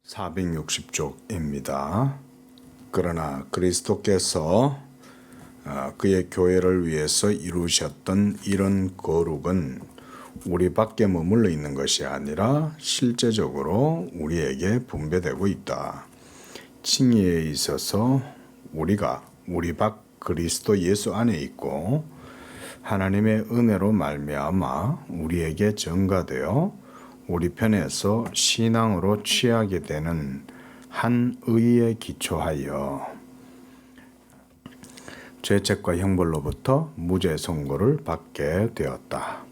460쪽입니다. 그러나 그리스도께서 그의 교회를 위해서 이루셨던 이런 거룩은 우리 밖에 머물러 있는 것이 아니라 실제적으로 우리에게 분배되고 있다. 칭의에 있어서 우리가 우리 밖 그리스도 예수 안에 있고 하나님의 은혜로 말미암아 우리에게 전가되어 우리 편에서 신앙으로 취하게 되는 한 의에 기초하여 죄책과 형벌로부터 무죄 선고를 받게 되었다.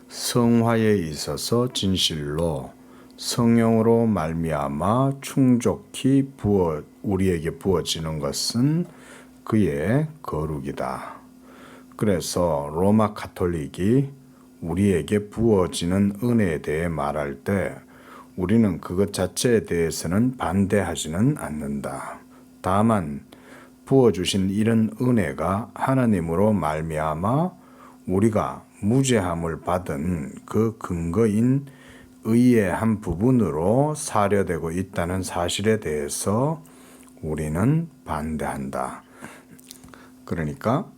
성화에 있어서 진실로 성령으로 말미암아 충족히 우리에게 부어지는 것은 그의 거룩이다. 그래서 로마 가톨릭이 우리에게 부어지는 은혜에 대해 말할 때 우리는 그것 자체에 대해서는 반대하지는 않는다. 다만 부어주신 이런 은혜가 하나님으로 말미암아 우리가 무죄함을 받은 그 근거인 의의 한 부분으로 사료되고 있다는 사실에 대해서 우리는 반대한다. 그러니까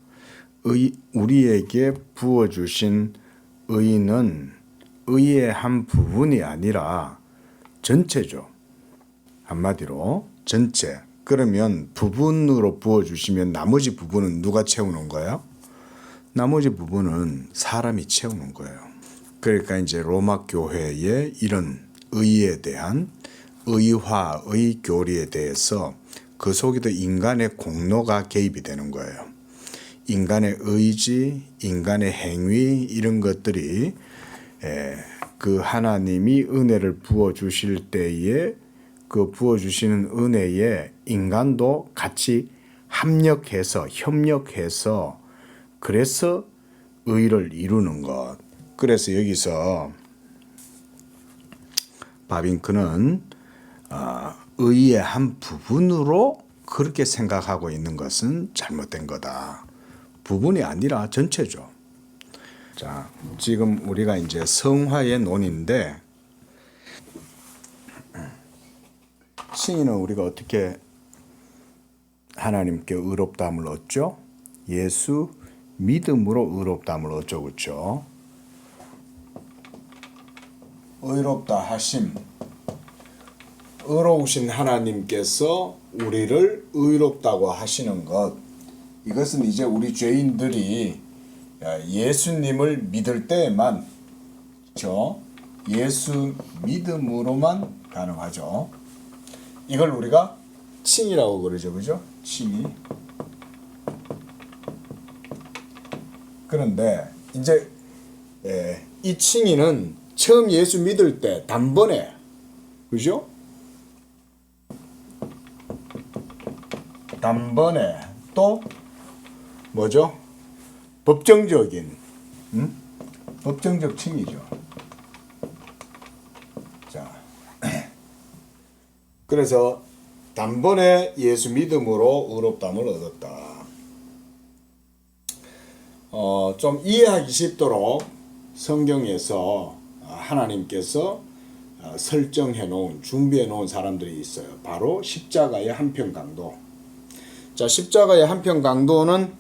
우리에게 부어주신 의는 의의 한 부분이 아니라 전체죠. 한마디로 전체. 그러면 부분으로 부어주시면 나머지 부분은 누가 채우는 거예요? 나머지 부분은 사람이 채우는 거예요. 그러니까 이제 로마 교회의 이런 의에 대한 의화의 교리에 대해서 그 속에도 인간의 공로가 개입이 되는 거예요. 인간의 의지, 인간의 행위 이런 것들이 그 하나님이 은혜를 부어주실 때에 그 부어주시는 은혜에 인간도 같이 협력해서 그래서 의를 이루는 것. 그래서 여기서 바빙크는 의의 한 부분으로 그렇게 생각하고 있는 것은 잘못된 거다. 부분이 아니라 전체죠. 자, 지금 우리가 이제 성화의 논인데 칭의는 우리가 어떻게 하나님께 의롭다함을 얻죠? 예수 믿음으로 의롭다함을 얻죠. 그렇죠? 의롭다 하심. 의로우신 하나님께서 우리를 의롭다고 하시는 것. 이것은 이제 우리 죄인들이 예수님을 믿을 때에만, 그렇죠? 예수 믿음으로만 가능하죠. 이걸 우리가 칭의라고 그러죠, 그죠? 칭의. 그런데 이제 이 칭의는 처음 예수 믿을 때 단번에, 그죠? 단번에 또 뭐죠? 법정적인, 법정적 칭의죠. 자, 그래서 단번에 예수 믿음으로 의롭다함을 얻었다. 좀 이해하기 쉽도록 성경에서 하나님께서 설정해 놓은, 준비해 놓은 사람들이 있어요. 바로 십자가의 한편 강도. 자, 십자가의 한편 강도는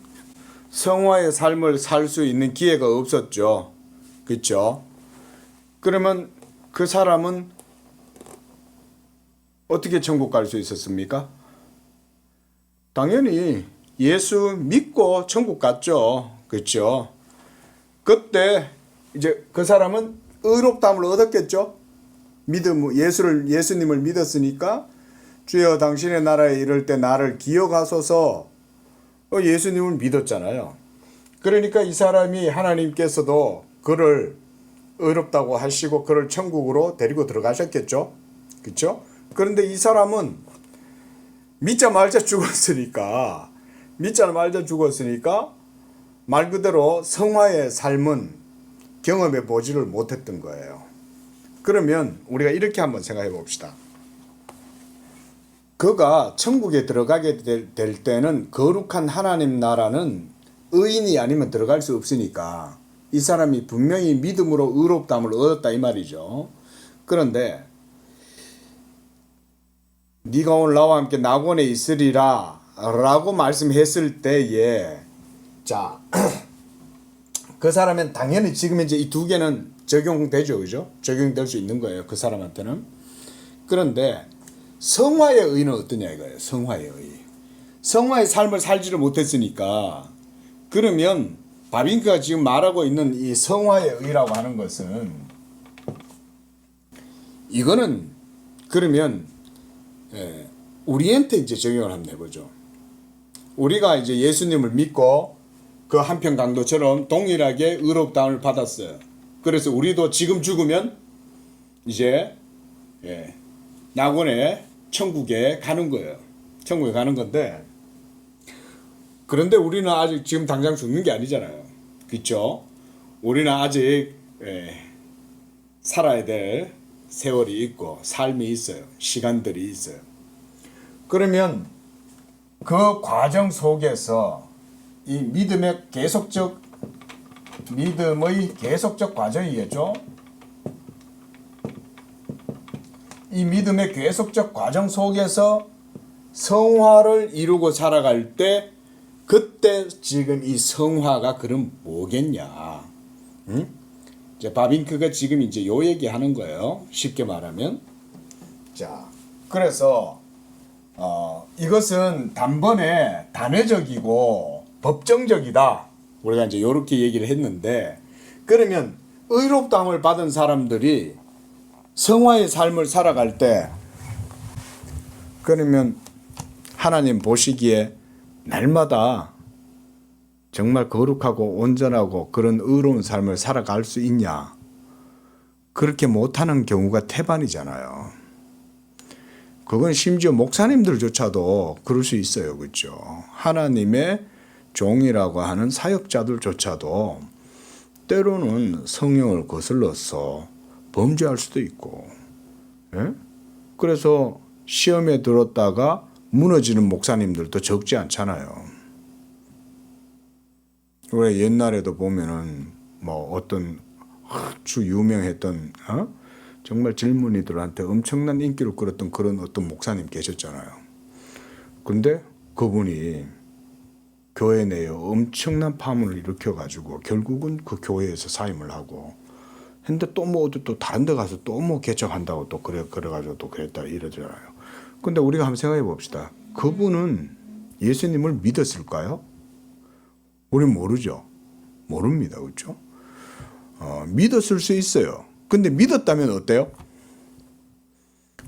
성화의 삶을 살 수 있는 기회가 없었죠. 그렇죠? 그러면 그 사람은 어떻게 천국 갈 수 있었습니까? 당연히 예수 믿고 천국 갔죠. 그렇죠? 그때 이제 그 사람은 의롭다함을 얻었겠죠. 예수님을 믿었으니까 주여 당신의 나라에 이를 때 나를 기억하소서. 예수님을 믿었잖아요. 그러니까 이 사람이 하나님께서도 그를 의롭다고 하시고 그를 천국으로 데리고 들어가셨겠죠. 그렇죠? 그런데 이 사람은 믿자마자 죽었으니까 말 그대로 성화의 삶은 경험해 보지를 못했던 거예요. 그러면 우리가 이렇게 한번 생각해 봅시다. 그가 천국에 들어가게 될 때는 거룩한 하나님 나라는 의인이 아니면 들어갈 수 없으니까 이 사람이 분명히 믿음으로 의롭다함을 얻었다 이 말이죠. 그런데 네가 오늘 나와 함께 낙원에 있으리라 라고 말씀했을 때에 자, 그 사람은 당연히 지금 이제 이 두 개는 적용되죠. 그죠? 적용될 수 있는 거예요. 그 사람한테는. 그런데 성화의 의는 어떠냐 이거예요. 성화의 의. 성화의 삶을 살지를 못했으니까 그러면 바빙크가 지금 말하고 있는 이 성화의 의라고 하는 것은 이거는 그러면 우리한테 이제 적용을 한번 해보죠. 우리가 이제 예수님을 믿고 그 한편 강도처럼 동일하게 의롭다함을 받았어요. 그래서 우리도 지금 죽으면 이제 낙원에 천국에 가는 거예요. 천국에 가는 건데 그런데 우리는 아직 지금 당장 죽는 게 아니잖아요. 그렇죠? 우리는 아직 살아야 될 세월이 있고 삶이 있어요. 시간들이 있어요. 그러면 그 과정 속에서 이 믿음의 계속적 과정이겠죠. 이 믿음의 계속적 과정 속에서 성화를 이루고 살아갈 때 그때 지금 이 성화가 그럼 뭐겠냐? 응? 이제 바빙크가 지금 이제 요 얘기 하는 거예요. 쉽게 말하면. 자, 그래서 이것은 단번에 단회적이고 법정적이다. 우리가 이제 요렇게 얘기를 했는데 그러면 의롭다함을 받은 사람들이 성화의 삶을 살아갈 때 그러면 하나님 보시기에 날마다 정말 거룩하고 온전하고 그런 의로운 삶을 살아갈 수 있냐? 그렇게 못하는 경우가 태반이잖아요. 그건 심지어 목사님들조차도 그럴 수 있어요. 그렇죠? 하나님의 종이라고 하는 사역자들조차도 때로는 성령을 거슬러서 범죄할 수도 있고, 그래서 시험에 들었다가 무너지는 목사님들도 적지 않잖아요. 왜 옛날에도 보면은 뭐 어떤 아주 유명했던 정말 젊은이들한테 엄청난 인기를 끌었던 그런 어떤 목사님 계셨잖아요. 근데 그분이 교회 내에 엄청난 파문을 일으켜가지고 결국은 그 교회에서 사임을 하고 근데 또 뭐 또 다른 데 가서 또 뭐 개척한다고 또 그래가지고 또 그랬다 이러잖아요. 근데 우리가 한번 생각해 봅시다. 그분은 예수님을 믿었을까요? 우리는 모르죠. 모릅니다. 그렇죠? 믿었을 수 있어요. 근데 믿었다면 어때요?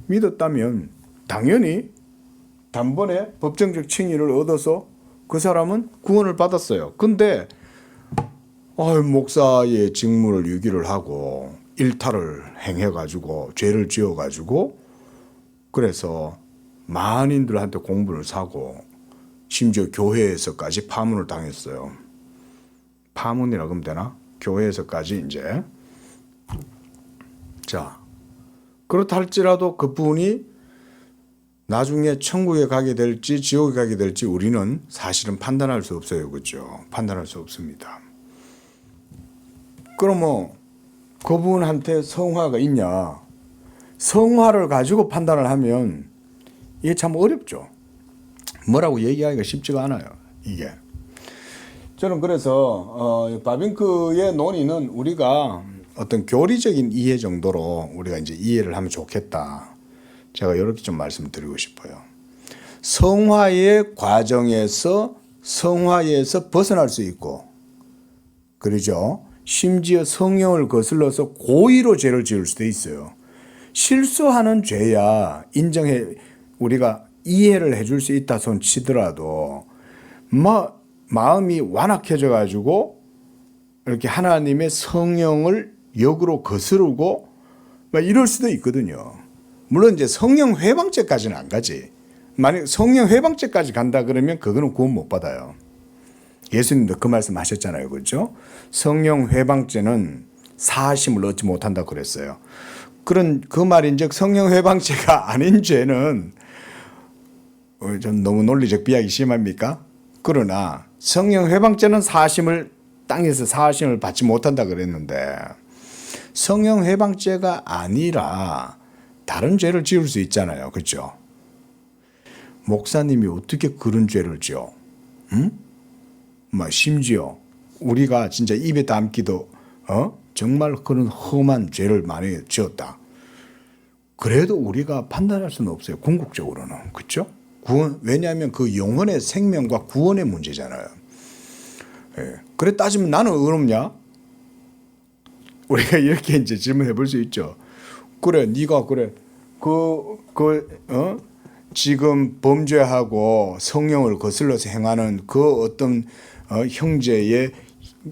믿었다면 당연히 단번에 법정적 칭의를 얻어서 그 사람은 구원을 받았어요. 근데 목사의 직무를 유기를 하고 일탈을 행해가지고 죄를 지어가지고 그래서 만인들한테 공분을 사고 심지어 교회에서까지 파문을 당했어요. 파문이라고 하면 되나? 교회에서까지 이제. 자, 그렇다 할지라도 그분이 나중에 천국에 가게 될지 지옥에 가게 될지 우리는 사실은 판단할 수 없어요. 그렇죠? 판단할 수 없습니다. 그럼 뭐 그분한테 성화가 있냐? 성화를 가지고 판단을 하면 이게 참 어렵죠. 뭐라고 얘기하기가 쉽지가 않아요. 이게. 저는 그래서 바빙크의 논의는 우리가 어떤 교리적인 이해 정도로 우리가 이제 이해를 하면 좋겠다. 제가 이렇게 좀 말씀드리고 싶어요. 성화의 과정에서 성화에서 벗어날 수 있고, 그러죠. 심지어 성령을 거슬러서 고의로 죄를 지을 수도 있어요. 실수하는 죄야 인정해 우리가 이해를 해줄 수 있다 손 치더라도 마음이 완악해져 가지고 이렇게 하나님의 성령을 역으로 거스르고 이럴 수도 있거든요. 물론 이제 성령 회방죄까지는 안 가지. 만약 성령 회방죄까지 간다 그러면 그거는 구원 못 받아요. 예수님도 그 말씀 하셨잖아요. 그렇죠? 성령 회방죄는 사하심을 얻지 못한다고 그랬어요. 그 말인즉 성령 회방죄가 아닌 죄는 좀 너무 논리적 비약이 심합니까? 그러나 성령 회방죄는 땅에서 사하심을 받지 못한다 그랬는데 성령 회방죄가 아니라 다른 죄를 지을 수 있잖아요. 그렇죠? 목사님이 어떻게 그런 죄를 지어? 응? 심지어 우리가 진짜 입에 담기도 정말 그런 험한 죄를 많이 지었다. 그래도 우리가 판단할 수는 없어요. 궁극적으로는. 그렇죠? 왜냐하면 그 영혼의 생명과 구원의 문제잖아요. 예. 그래 따지면 나는 의롭냐? 우리가 이렇게 이제 질문해 볼 수 있죠. 그래, 네가 그래 지금 범죄하고 성령을 거슬러서 행하는 그 어떤 형제의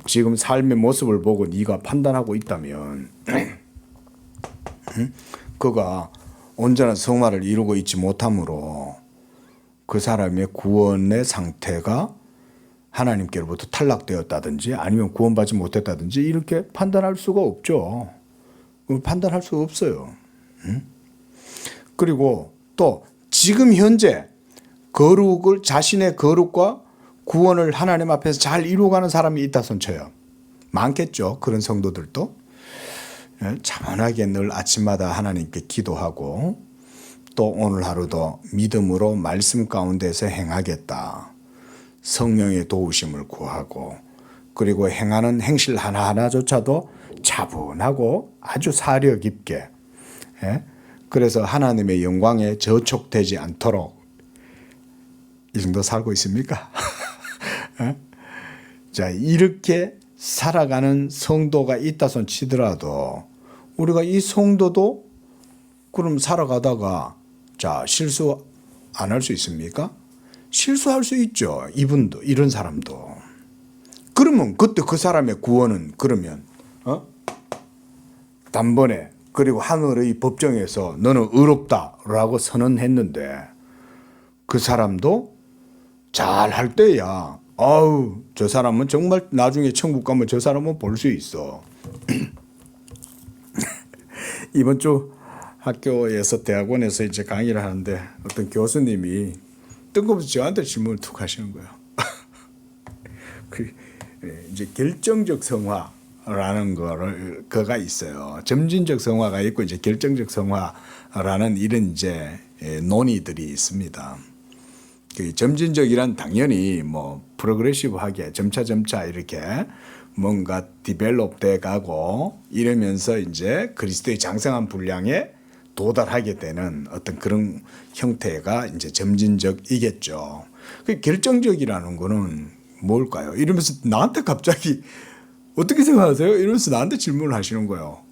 지금 삶의 모습을 보고 네가 판단하고 있다면 그가 온전한 성화를 이루고 있지 못함으로 그 사람의 구원의 상태가 하나님께로부터 탈락되었다든지 아니면 구원받지 못했다든지 이렇게 판단할 수가 없죠. 판단할 수가 없어요. 그리고 또 지금 현재 거룩을 자신의 거룩과 구원을 하나님 앞에서 잘 이루어가는 사람이 있다 손쳐요. 많겠죠. 그런 성도들도. 차분하게 늘 아침마다 하나님께 기도하고 또 오늘 하루도 믿음으로 말씀 가운데서 행하겠다. 성령의 도우심을 구하고 그리고 행하는 행실 하나하나조차도 차분하고 아주 사려 깊게 그래서 하나님의 영광에 저촉되지 않도록 이 정도 살고 있습니까? 자, 이렇게 살아가는 성도가 있다 손 치더라도 우리가 이 성도도 그럼 살아가다가 자, 실수 안 할 수 있습니까? 실수할 수 있죠. 이분도 이런 사람도. 그러면 그때 그 사람의 구원은 그러면 단번에 그리고 하늘의 법정에서 너는 의롭다라고 선언했는데 그 사람도 잘 할 때야 아우 저 사람은 정말 나중에 천국 가면 저 사람은 볼 수 있어. 이번 주 학교에서 대학원에서 이제 강의를 하는데 어떤 교수님이 뜬금없이 저한테 질문을 툭 하시는 거예요. 이제 결정적 성화라는 거를 그가 있어요. 점진적 성화가 있고 이제 결정적 성화라는 이런 이제 논의들이 있습니다. 그 점진적이란 당연히 뭐 프로그레시브하게 점차 이렇게 뭔가 디벨롭 돼 가고 이러면서 이제 그리스도의 장성한 분량에 도달하게 되는 어떤 그런 형태가 이제 점진적이겠죠. 그 결정적이라는 거는 뭘까요? 이러면서 나한테 갑자기 어떻게 생각하세요? 이러면서 나한테 질문을 하시는 거예요.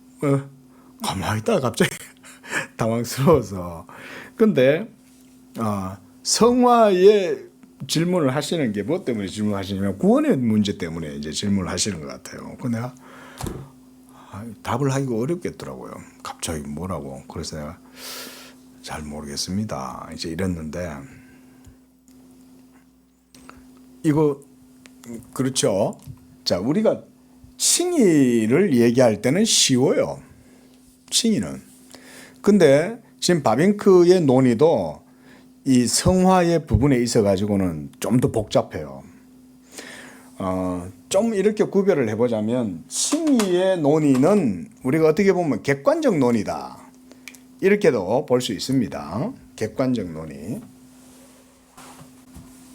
가만히 있다가 갑자기 당황스러워서. 근데 성화의 질문을 하시는 게 뭐 때문에 질문하시냐면 구원의 문제 때문에 이제 질문을 하시는 것 같아요. 근데 내가 답을 하기가 어렵겠더라고요. 갑자기 뭐라고. 그래서 내가 잘 모르겠습니다. 이제 이랬는데 이거 그렇죠. 자, 우리가 칭의를 얘기할 때는 쉬워요. 칭의는. 근데 지금 바빙크의 논의도 이 성화의 부분에 있어 가지고는 좀 더 복잡해요. 좀 이렇게 구별을 해보자면 칭의의 논의는 우리가 어떻게 보면 객관적 논의다. 이렇게도 볼 수 있습니다. 객관적 논의.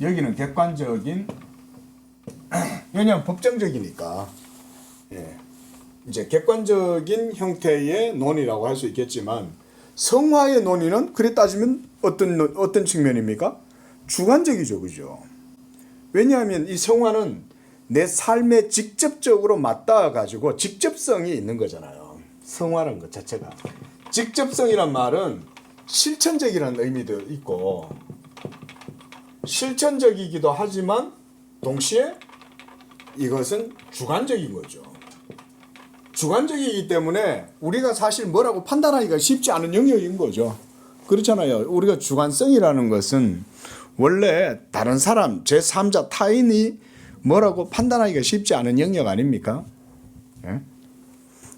여기는 객관적인 왜냐하면 법정적이니까 이제 객관적인 형태의 논의라고 할 수 있겠지만 성화의 논의는 그래 따지면 어떤 측면입니까? 주관적이죠, 그죠? 왜냐하면 이 성화는 내 삶에 직접적으로 맞닿아 가지고 직접성이 있는 거잖아요. 성화라는 것 자체가 직접성이란 말은 실천적이라는 의미도 있고 실천적이기도 하지만 동시에 이것은 주관적인 거죠. 주관적이기 때문에 우리가 사실 뭐라고 판단하기가 쉽지 않은 영역인 거죠. 그렇잖아요. 우리가 주관성이라는 것은 원래 다른 사람, 제3자 타인이 뭐라고 판단하기가 쉽지 않은 영역 아닙니까? 예?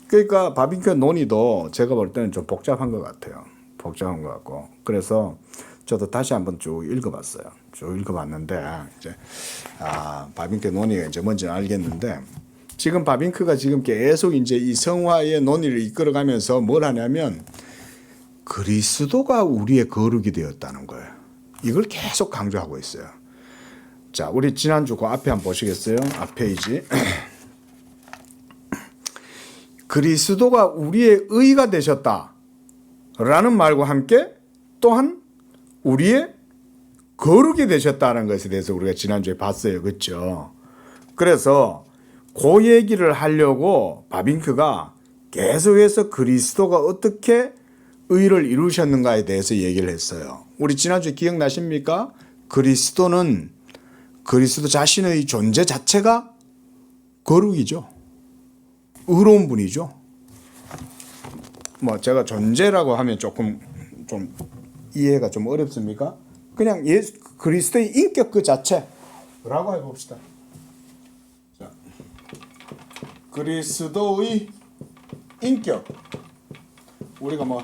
그러니까 바빙크 논의도 제가 볼 때는 좀 복잡한 것 같아요. 복잡한 것 같고. 그래서 저도 다시 한번 쭉 읽어봤어요. 쭉 읽어봤는데 이제 바빙크 논의가 이제 뭔지 알겠는데 지금 바빙크가 지금 계속 이제 이 성화의 논의를 이끌어가면서 뭘 하냐면 그리스도가 우리의 거룩이 되었다는 거예요. 이걸 계속 강조하고 있어요. 자, 우리 지난주 그 앞에 한번 보시겠어요? 앞 페이지. 그리스도가 우리의 의가 되셨다라는 말과 함께 또한 우리의 거룩이 되셨다는 것에 대해서 우리가 지난주에 봤어요. 그렇죠? 그래서 그 얘기를 하려고 바빙크가 계속해서 그리스도가 어떻게 의를 이루셨는가에 대해서 얘기를 했어요. 우리 지난주에 기억나십니까? 그리스도는 그리스도 자신의 존재 자체가 거룩이죠. 의로운 분이죠. 뭐 제가 존재라고 하면 조금 좀 이해가 좀 어렵습니까? 그냥 예수 그리스도의 인격 그 자체라고 해봅시다. 자, 그리스도의 인격, 우리가 뭐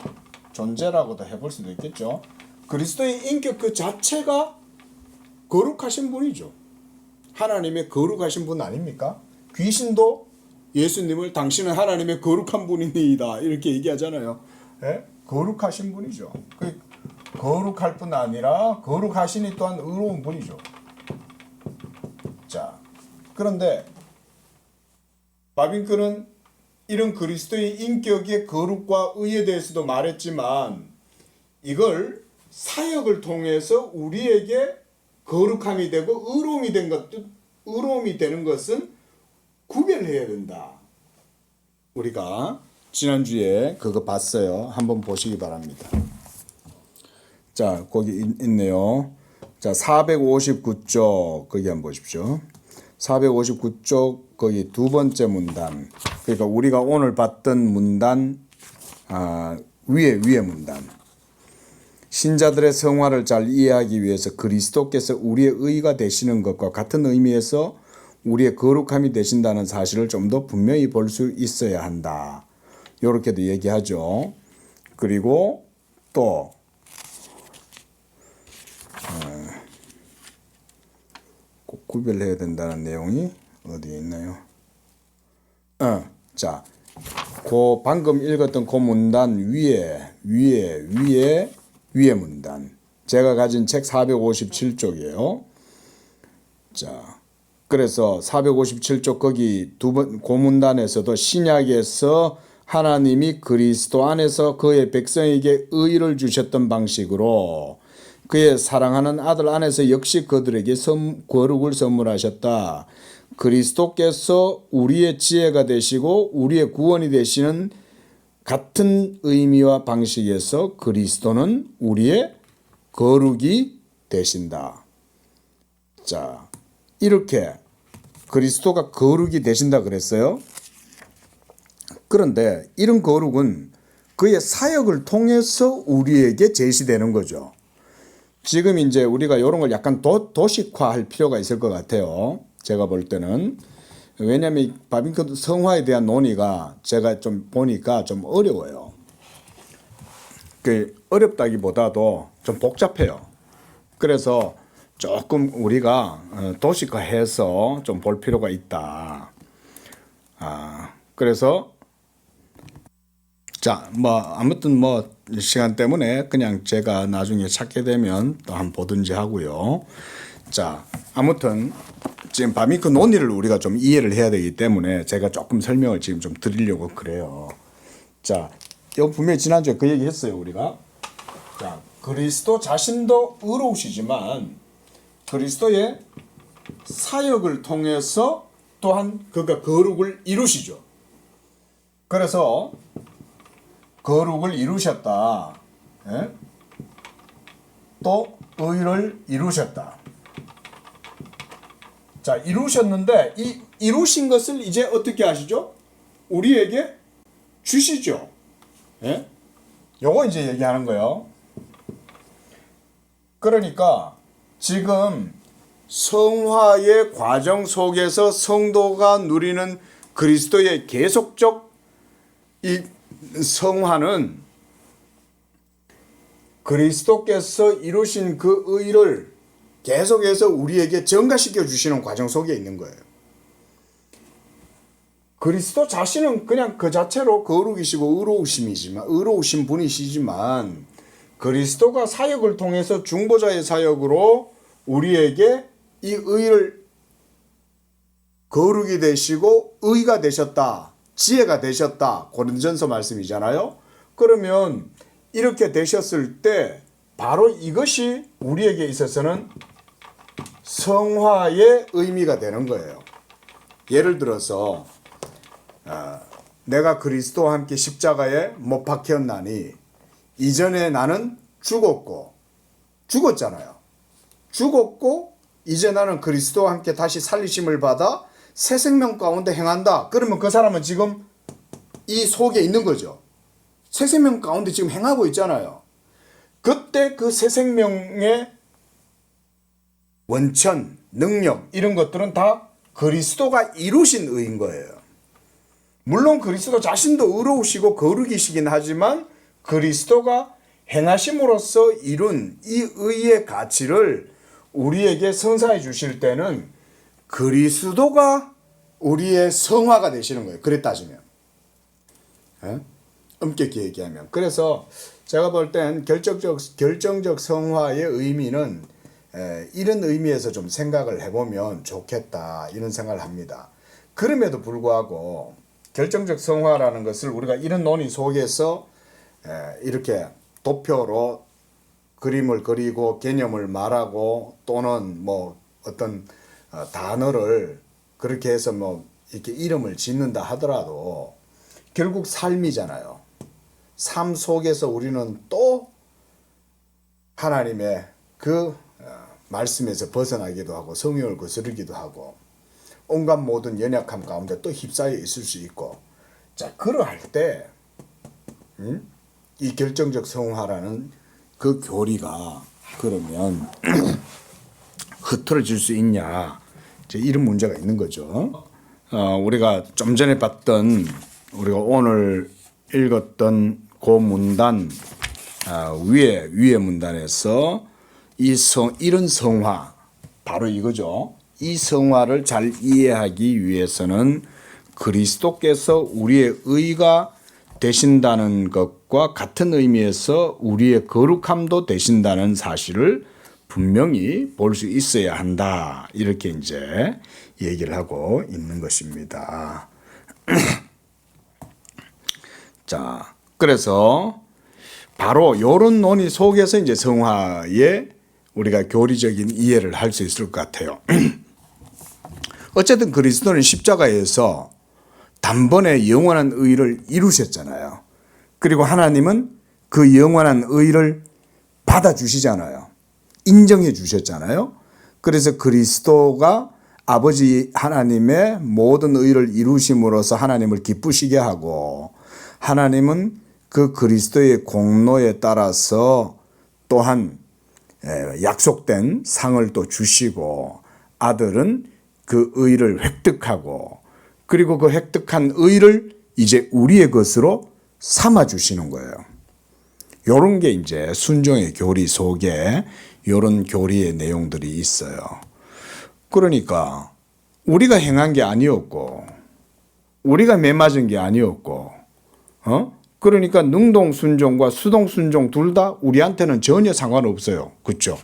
존재라고도 해볼 수도 있겠죠. 그리스도의 인격 그 자체가 거룩하신 분이죠. 하나님의 거룩하신 분 아닙니까? 귀신도 예수님을 당신은 하나님의 거룩한 분이다 이렇게 얘기하잖아요. 예? 거룩하신 분이죠. 거룩할 뿐 아니라 거룩하시니 또한 의로운 분이죠. 자, 그런데 바빙크는 이런 그리스도의 인격의 거룩과 의에 대해서도 말했지만 이걸 사역을 통해서 우리에게 거룩함이 되고 의로움이 되는 것은 구별해야 된다. 우리가 지난주에 그거 봤어요. 한번 보시기 바랍니다. 자, 거기 있네요. 자, 459쪽 거기 한번 보십시오. 459쪽 거기 두 번째 문단. 그러니까 우리가 오늘 봤던 문단 위에 문단. 신자들의 성화를 잘 이해하기 위해서 그리스도께서 우리의 의가 되시는 것과 같은 의미에서 우리의 거룩함이 되신다는 사실을 좀 더 분명히 볼 수 있어야 한다. 이렇게도 얘기하죠. 그리고 또 꼭 구별해야 된다는 내용이 어디에 있나요? 자, 그 방금 읽었던 그 문단 위에 문단. 제가 가진 책 457쪽이에요. 자, 그래서 457쪽 거기 고문단에서도 신약에서 하나님이 그리스도 안에서 그의 백성에게 의를 주셨던 방식으로 그의 사랑하는 아들 안에서 역시 그들에게 거룩을 선물하셨다. 그리스도께서 우리의 지혜가 되시고 우리의 구원이 되시는 같은 의미와 방식에서 그리스도는 우리의 거룩이 되신다. 자, 이렇게 그리스도가 거룩이 되신다 그랬어요. 그런데 이런 거룩은 그의 사역을 통해서 우리에게 제시되는 거죠. 지금 이제 우리가 이런 걸 약간 도식화할 필요가 있을 것 같아요. 제가 볼 때는. 왜냐하면 바빙크 성화에 대한 논의가 제가 좀 보니까 좀 어려워요. 어렵다기보다도 좀 복잡해요. 그래서 조금 우리가 도식화해서 좀 볼 필요가 있다. 그래서 자, 뭐 아무튼 뭐 시간 때문에 그냥 제가 나중에 찾게 되면 또 한번 보든지 하고요. 자, 아무튼 지금 바빙크 논의를 우리가 좀 이해를 해야 되기 때문에 제가 조금 설명을 지금 좀 드리려고 그래요. 자, 이거 분명히 지난주에 그 얘기 했어요, 우리가. 자, 그리스도 자신도 의로우시지만 그리스도의 사역을 통해서 또한 그가 거룩을 이루시죠. 그래서 거룩을 이루셨다. 예? 또 의를 이루셨다. 자, 이루셨는데 이 이루신 것을 이제 어떻게 하시죠? 우리에게 주시죠. 예? 요거 이제 얘기하는 거예요. 그러니까 지금 성화의 과정 속에서 성도가 누리는 그리스도의 계속적 이 성화는 그리스도께서 이루신 그 의를 계속해서 우리에게 증가시켜 주시는 과정 속에 있는 거예요. 그리스도 자신은 그냥 그 자체로 거룩이시고 의로우신 분이시지만 그리스도가 사역을 통해서 중보자의 사역으로 우리에게 이 의를 거룩이 되시고 의가 되셨다. 지혜가 되셨다. 고린도전서 말씀이잖아요. 그러면 이렇게 되셨을 때 바로 이것이 우리에게 있어서는 성화의 의미가 되는 거예요. 예를 들어서 내가 그리스도와 함께 십자가에 못 박혔나니 이전에 나는 죽었잖아요. 죽었고 이제 나는 그리스도와 함께 다시 살리심을 받아 새 생명 가운데 행한다. 그러면 그 사람은 지금 이 속에 있는 거죠. 새 생명 가운데 지금 행하고 있잖아요. 그때 그 새 생명의 원천, 능력 이런 것들은 다 그리스도가 이루신 의인 거예요. 물론 그리스도 자신도 의로우시고 거룩이시긴 하지만 그리스도가 행하심으로써 이룬 이 의의 가치를 우리에게 선사해 주실 때는 그리스도가 우리의 성화가 되시는 거예요. 그래 따지면. 엄격히 얘기하면. 그래서 제가 볼 땐 결정적 성화의 의미는 이런 의미에서 좀 생각을 해보면 좋겠다 이런 생각을 합니다. 그럼에도 불구하고 결정적 성화라는 것을 우리가 이런 논의 속에서 이렇게 도표로 그림을 그리고 개념을 말하고 또는 뭐 어떤 단어를 그렇게 해서 뭐 이렇게 이름을 짓는다 하더라도 결국 삶이잖아요. 삶 속에서 우리는 또 하나님의 그 말씀에서 벗어나기도 하고 성령을 거스르기도 하고 온갖 모든 연약함 가운데 또 휩싸여 있을 수 있고, 자 그러할 때 이 결정적 성화라는 그 교리가 그러면 흐트러질 수 있냐, 이런 문제가 있는 거죠. 우리가 좀 전에 봤던 우리가 오늘 읽었던 그 문단 위에 문단에서 이런 성화 바로 이거죠. 이 성화를 잘 이해하기 위해서는 그리스도께서 우리의 의가 되신다는 것과 같은 의미에서 우리의 거룩함도 되신다는 사실을 분명히 볼 수 있어야 한다. 이렇게 이제 얘기를 하고 있는 것입니다. 자, 그래서 바로 이런 논의 속에서 이제 성화의 우리가 교리적인 이해를 할 수 있을 것 같아요. 어쨌든 그리스도는 십자가에서 단번에 영원한 의를 이루셨잖아요. 그리고 하나님은 그 영원한 의를 받아주시잖아요. 인정해 주셨잖아요. 그래서 그리스도가 아버지 하나님의 모든 의를 이루심으로써 하나님을 기쁘시게 하고, 하나님은 그 그리스도의 공로에 따라서 또한 약속된 상을 또 주시고, 아들은 그 의를 획득하고, 그리고 그 획득한 의를 이제 우리의 것으로 삼아 주시는 거예요. 요런 게 이제 순종의 교리 속에 요런 교리의 내용들이 있어요. 그러니까 우리가 행한 게 아니었고 우리가 매맞은 게 아니었고 그러니까 능동 순종과 수동 순종 둘 다 우리한테는 전혀 상관없어요. 그렇죠?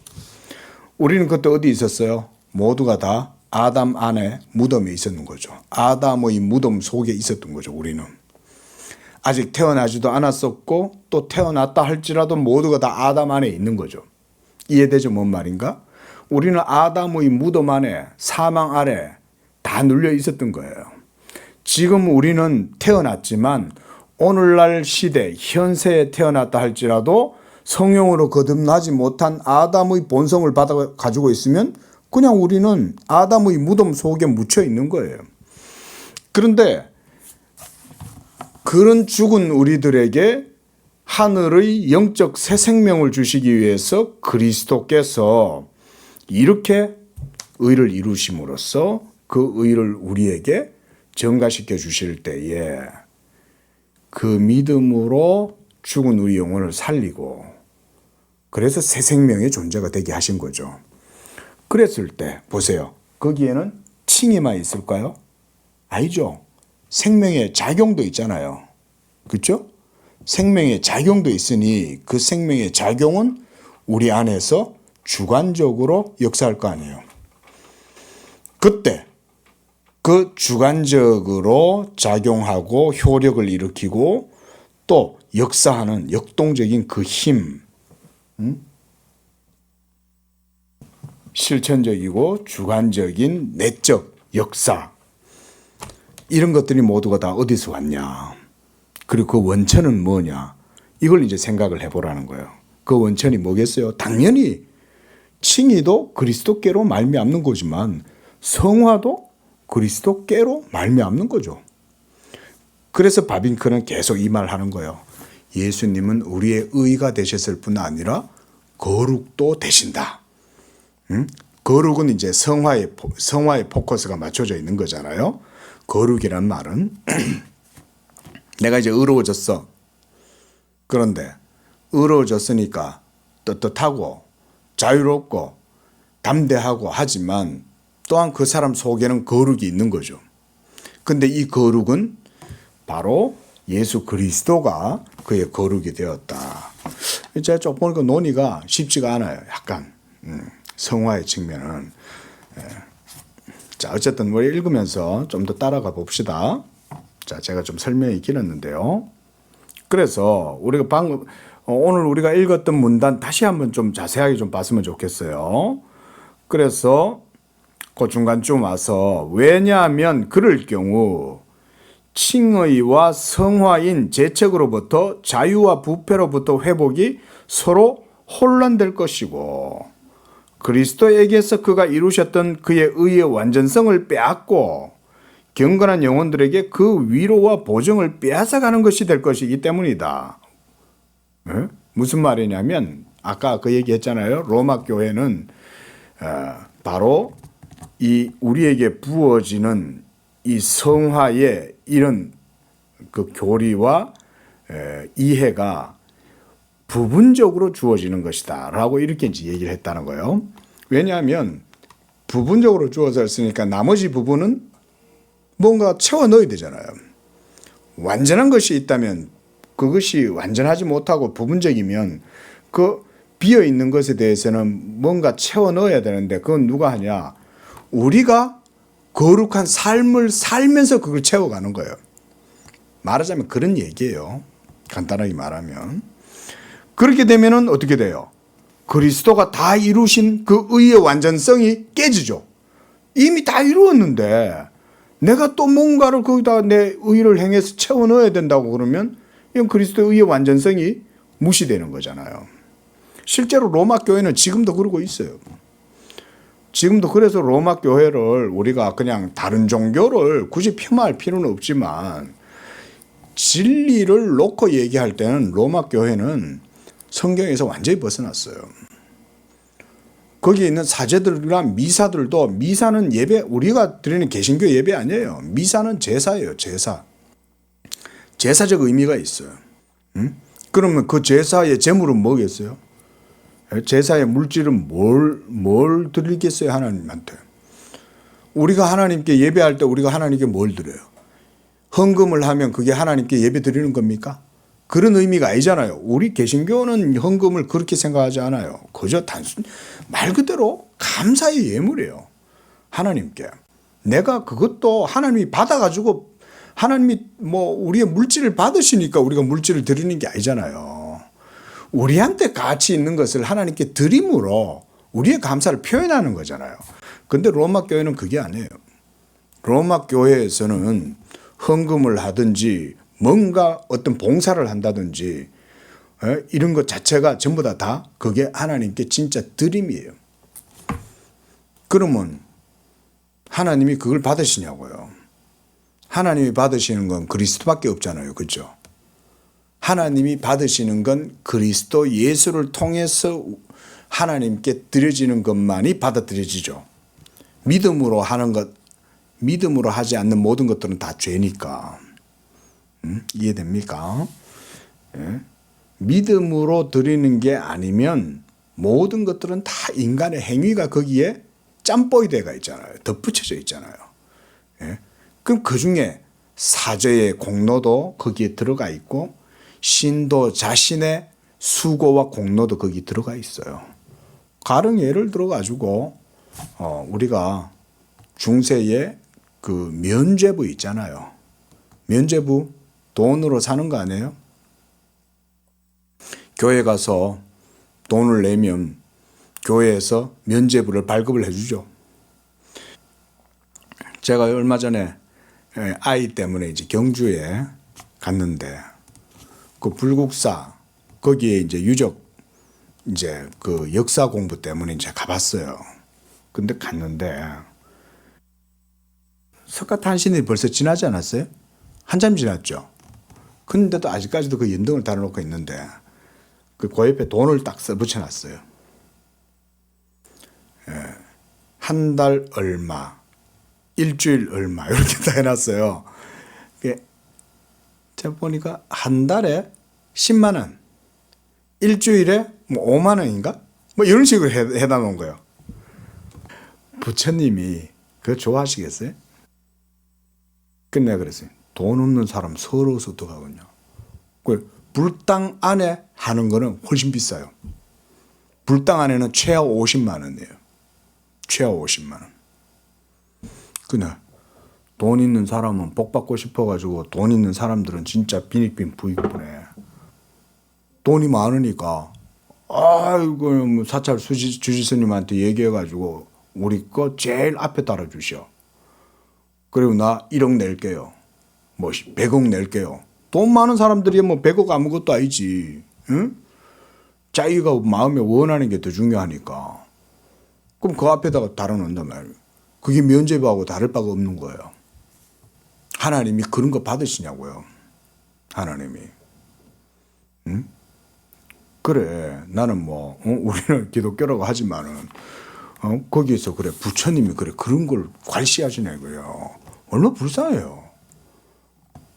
우리는 그때 어디 있었어요? 모두가 다 아담 안에 무덤에 있었는 거죠. 아담의 무덤 속에 있었던 거죠. 우리는 아직 태어나지도 않았었고 또 태어났다 할지라도 모두가 다 아담 안에 있는 거죠. 이해되죠? 뭔 말인가? 우리는 아담의 무덤 안에, 사망 아래 다 눌려 있었던 거예요. 지금 우리는 태어났지만 오늘날 시대 현세에 태어났다 할지라도 성령으로 거듭나지 못한 아담의 본성을 받아 가지고 있으면 그냥 우리는 아담의 무덤 속에 묻혀 있는 거예요. 그런데 그런 죽은 우리들에게 하늘의 영적 새 생명을 주시기 위해서 그리스도께서 이렇게 의를 이루심으로써 그 의를 우리에게 전가시켜 주실 때에 그 믿음으로 죽은 우리 영혼을 살리고, 그래서 새 생명의 존재가 되게 하신 거죠. 그랬을 때 보세요. 거기에는 칭의만 있을까요? 아니죠. 생명의 작용도 있잖아요. 그렇죠? 생명의 작용도 있으니 그 생명의 작용은 우리 안에서 주관적으로 역사할 거 아니에요. 그때 그 주관적으로 작용하고 효력을 일으키고 또 역사하는 역동적인 그 힘, 실천적이고 주관적인 내적 역사, 이런 것들이 모두가 다 어디서 왔냐, 그리고 그 원천은 뭐냐, 이걸 이제 생각을 해보라는 거예요. 그 원천이 뭐겠어요? 당연히 칭의도 그리스도께로 말미암는 거지만 성화도 그리스도께로 말미암는 거죠. 그래서 바빙크는 계속 이 말 하는 거예요. 예수님은 우리의 의가 되셨을 뿐 아니라 거룩도 되신다. 거룩은 이제 성화의 포커스가 맞춰져 있는 거잖아요. 거룩이란 말은 내가 이제 의로워졌어. 그런데 의로워졌으니까 떳떳하고 자유롭고 담대하고 하지만 또한 그 사람 속에는 거룩이 있는 거죠. 근데 이 거룩은 바로 예수 그리스도가 그의 거룩이 되었다. 제가 쭉 보니까 논의가 쉽지가 않아요. 약간 성화의 측면은. 자, 어쨌든 우리 읽으면서 좀 더 따라가 봅시다. 자, 제가 좀 설명이 길었는데요. 그래서 우리가 방금 오늘 우리가 읽었던 문단 다시 한번 좀 자세하게 좀 봤으면 좋겠어요. 그래서 그 중간쯤 와서 왜냐하면 그럴 경우 칭의와 성화인 재척으로부터 자유와 부패로부터 회복이 서로 혼란될 것이고 그리스도에게서 그가 이루셨던 그의 의의 완전성을 빼앗고 경건한 영혼들에게 그 위로와 보증을 빼앗아가는 것이 될 것이기 때문이다. 무슨 말이냐면 아까 그 얘기했잖아요. 로마 교회는 바로 이 우리에게 부어지는 이 성화의 이런 그 교리와 이해가 부분적으로 주어지는 것이다 라고 이렇게 이제 얘기를 했다는 거예요. 왜냐하면 부분적으로 주어졌으니까 나머지 부분은 뭔가 채워 넣어야 되잖아요. 완전한 것이 있다면 그것이 완전하지 못하고 부분적이면 그 비어 있는 것에 대해서는 뭔가 채워 넣어야 되는데 그건 누가 하냐? 우리가 거룩한 삶을 살면서 그걸 채워가는 거예요. 말하자면 그런 얘기예요. 간단하게 말하면. 그렇게 되면은 어떻게 돼요? 그리스도가 다 이루신 그 의의 완전성이 깨지죠. 이미 다 이루었는데 내가 또 뭔가를 거기다 내 의를 행해서 채워 넣어야 된다고 그러면 이건 그리스도의 의의 완전성이 무시되는 거잖아요. 실제로 로마 교회는 지금도 그러고 있어요. 지금도 그래서 로마 교회를 우리가 그냥 다른 종교를 굳이 폄하할 필요는 없지만 진리를 놓고 얘기할 때는 로마 교회는 성경에서 완전히 벗어났어요. 거기에 있는 사제들이나 미사들도 미사는 예배, 우리가 드리는 개신교 예배 아니에요. 미사는 제사예요. 제사. 제사적 의미가 있어요. 그러면 그 제사의 제물은 뭐겠어요? 제사의 물질은 뭘 드리겠어요? 하나님한테. 우리가 하나님께 예배할 때 우리가 하나님께 뭘 드려요? 헌금을 하면 그게 하나님께 예배 드리는 겁니까? 그런 의미가 아니잖아요. 우리 개신교는 헌금을 그렇게 생각하지 않아요. 그저 단순 말 그대로 감사의 예물이에요. 하나님께. 내가 그것도 하나님이 받아가지고 하나님이 뭐 우리의 물질을 받으시니까 우리가 물질을 드리는 게 아니잖아요. 우리한테 가치 있는 것을 하나님께 드림으로 우리의 감사를 표현하는 거잖아요. 근데 로마 교회는 그게 아니에요. 로마 교회에서는 헌금을 하든지 뭔가 어떤 봉사를 한다든지 이런 것 자체가 전부 다 그게 하나님께 진짜 드림이에요. 그러면 하나님이 그걸 받으시냐고요. 하나님이 받으시는 건 그리스도밖에 없잖아요. 그렇죠? 하나님이 받으시는 건 그리스도 예수를 통해서 하나님께 드려지는 것만이 받아들여지죠. 믿음으로 하는 것, 믿음으로 하지 않는 모든 것들은 다 죄니까. 이해됩니까? 예? 믿음으로 드리는 게 아니면 모든 것들은 다 인간의 행위가 거기에 짬보이 돼가 있잖아요. 덧붙여져 있잖아요. 예? 그럼 그 중에 사죄의 공로도 거기에 들어가 있고 신도 자신의 수고와 공로도 거기 들어가 있어요. 가령 예를 들어 가지고 우리가 중세에 그 면죄부 있잖아요. 면죄부 돈으로 사는 거 아니에요? 교회 가서 돈을 내면 교회에서 면죄부를 발급을 해주죠. 제가 얼마 전에 아이 때문에 이제 경주에 갔는데 그 불국사 거기에 이제 유적 이제 그 역사 공부 때문에 이제 가봤어요. 근데 갔는데 석가탄신일이 벌써 지나지 않았어요? 한참 지났죠. 근데도 아직까지도 그 연등을 달아놓고 있는데 그 옆에 돈을 딱 써붙여놨어요. 한 달 얼마, 일주일 얼마 이렇게 다 해놨어요. 제가 보니까 한 달에 10만 원, 일주일에 뭐 5만 원인가? 뭐 이런 식으로 해다 놓은 거예요. 부처님이 그거 좋아하시겠어요? 근데 내가 그랬어요. 돈 없는 사람 서러워서 어떡하겠냐. 그 불당 안에 하는 거는 훨씬 비싸요. 불당 안에는 최하 50만 원이에요. 최하 50만 원. 근데 돈 있는 사람은 복 받고 싶어가지고 돈 있는 사람들은 진짜 빈익빈 부익부네. 돈이 많으니까 아이고 뭐 사찰 주지스님한테 얘기해가지고 우리 거 제일 앞에 달아주셔. 그리고 나 1억 낼게요. 뭐 100억 낼게요. 돈 많은 사람들이 뭐 100억 아무것도 아니지. 응? 자기가 마음에 원하는 게 더 중요하니까. 그럼 그 앞에다가 달아놓는단 말이에요. 그게 면죄부하고 다를 바가 없는 거예요. 하나님이 그런 거 받으시냐고요. 하나님이. 응? 그래 나는 뭐 우리는 기독교라고 하지만은 거기에서 그래 부처님이 그래 그런 걸 괄시하시네요. 얼마나 불쌍해요.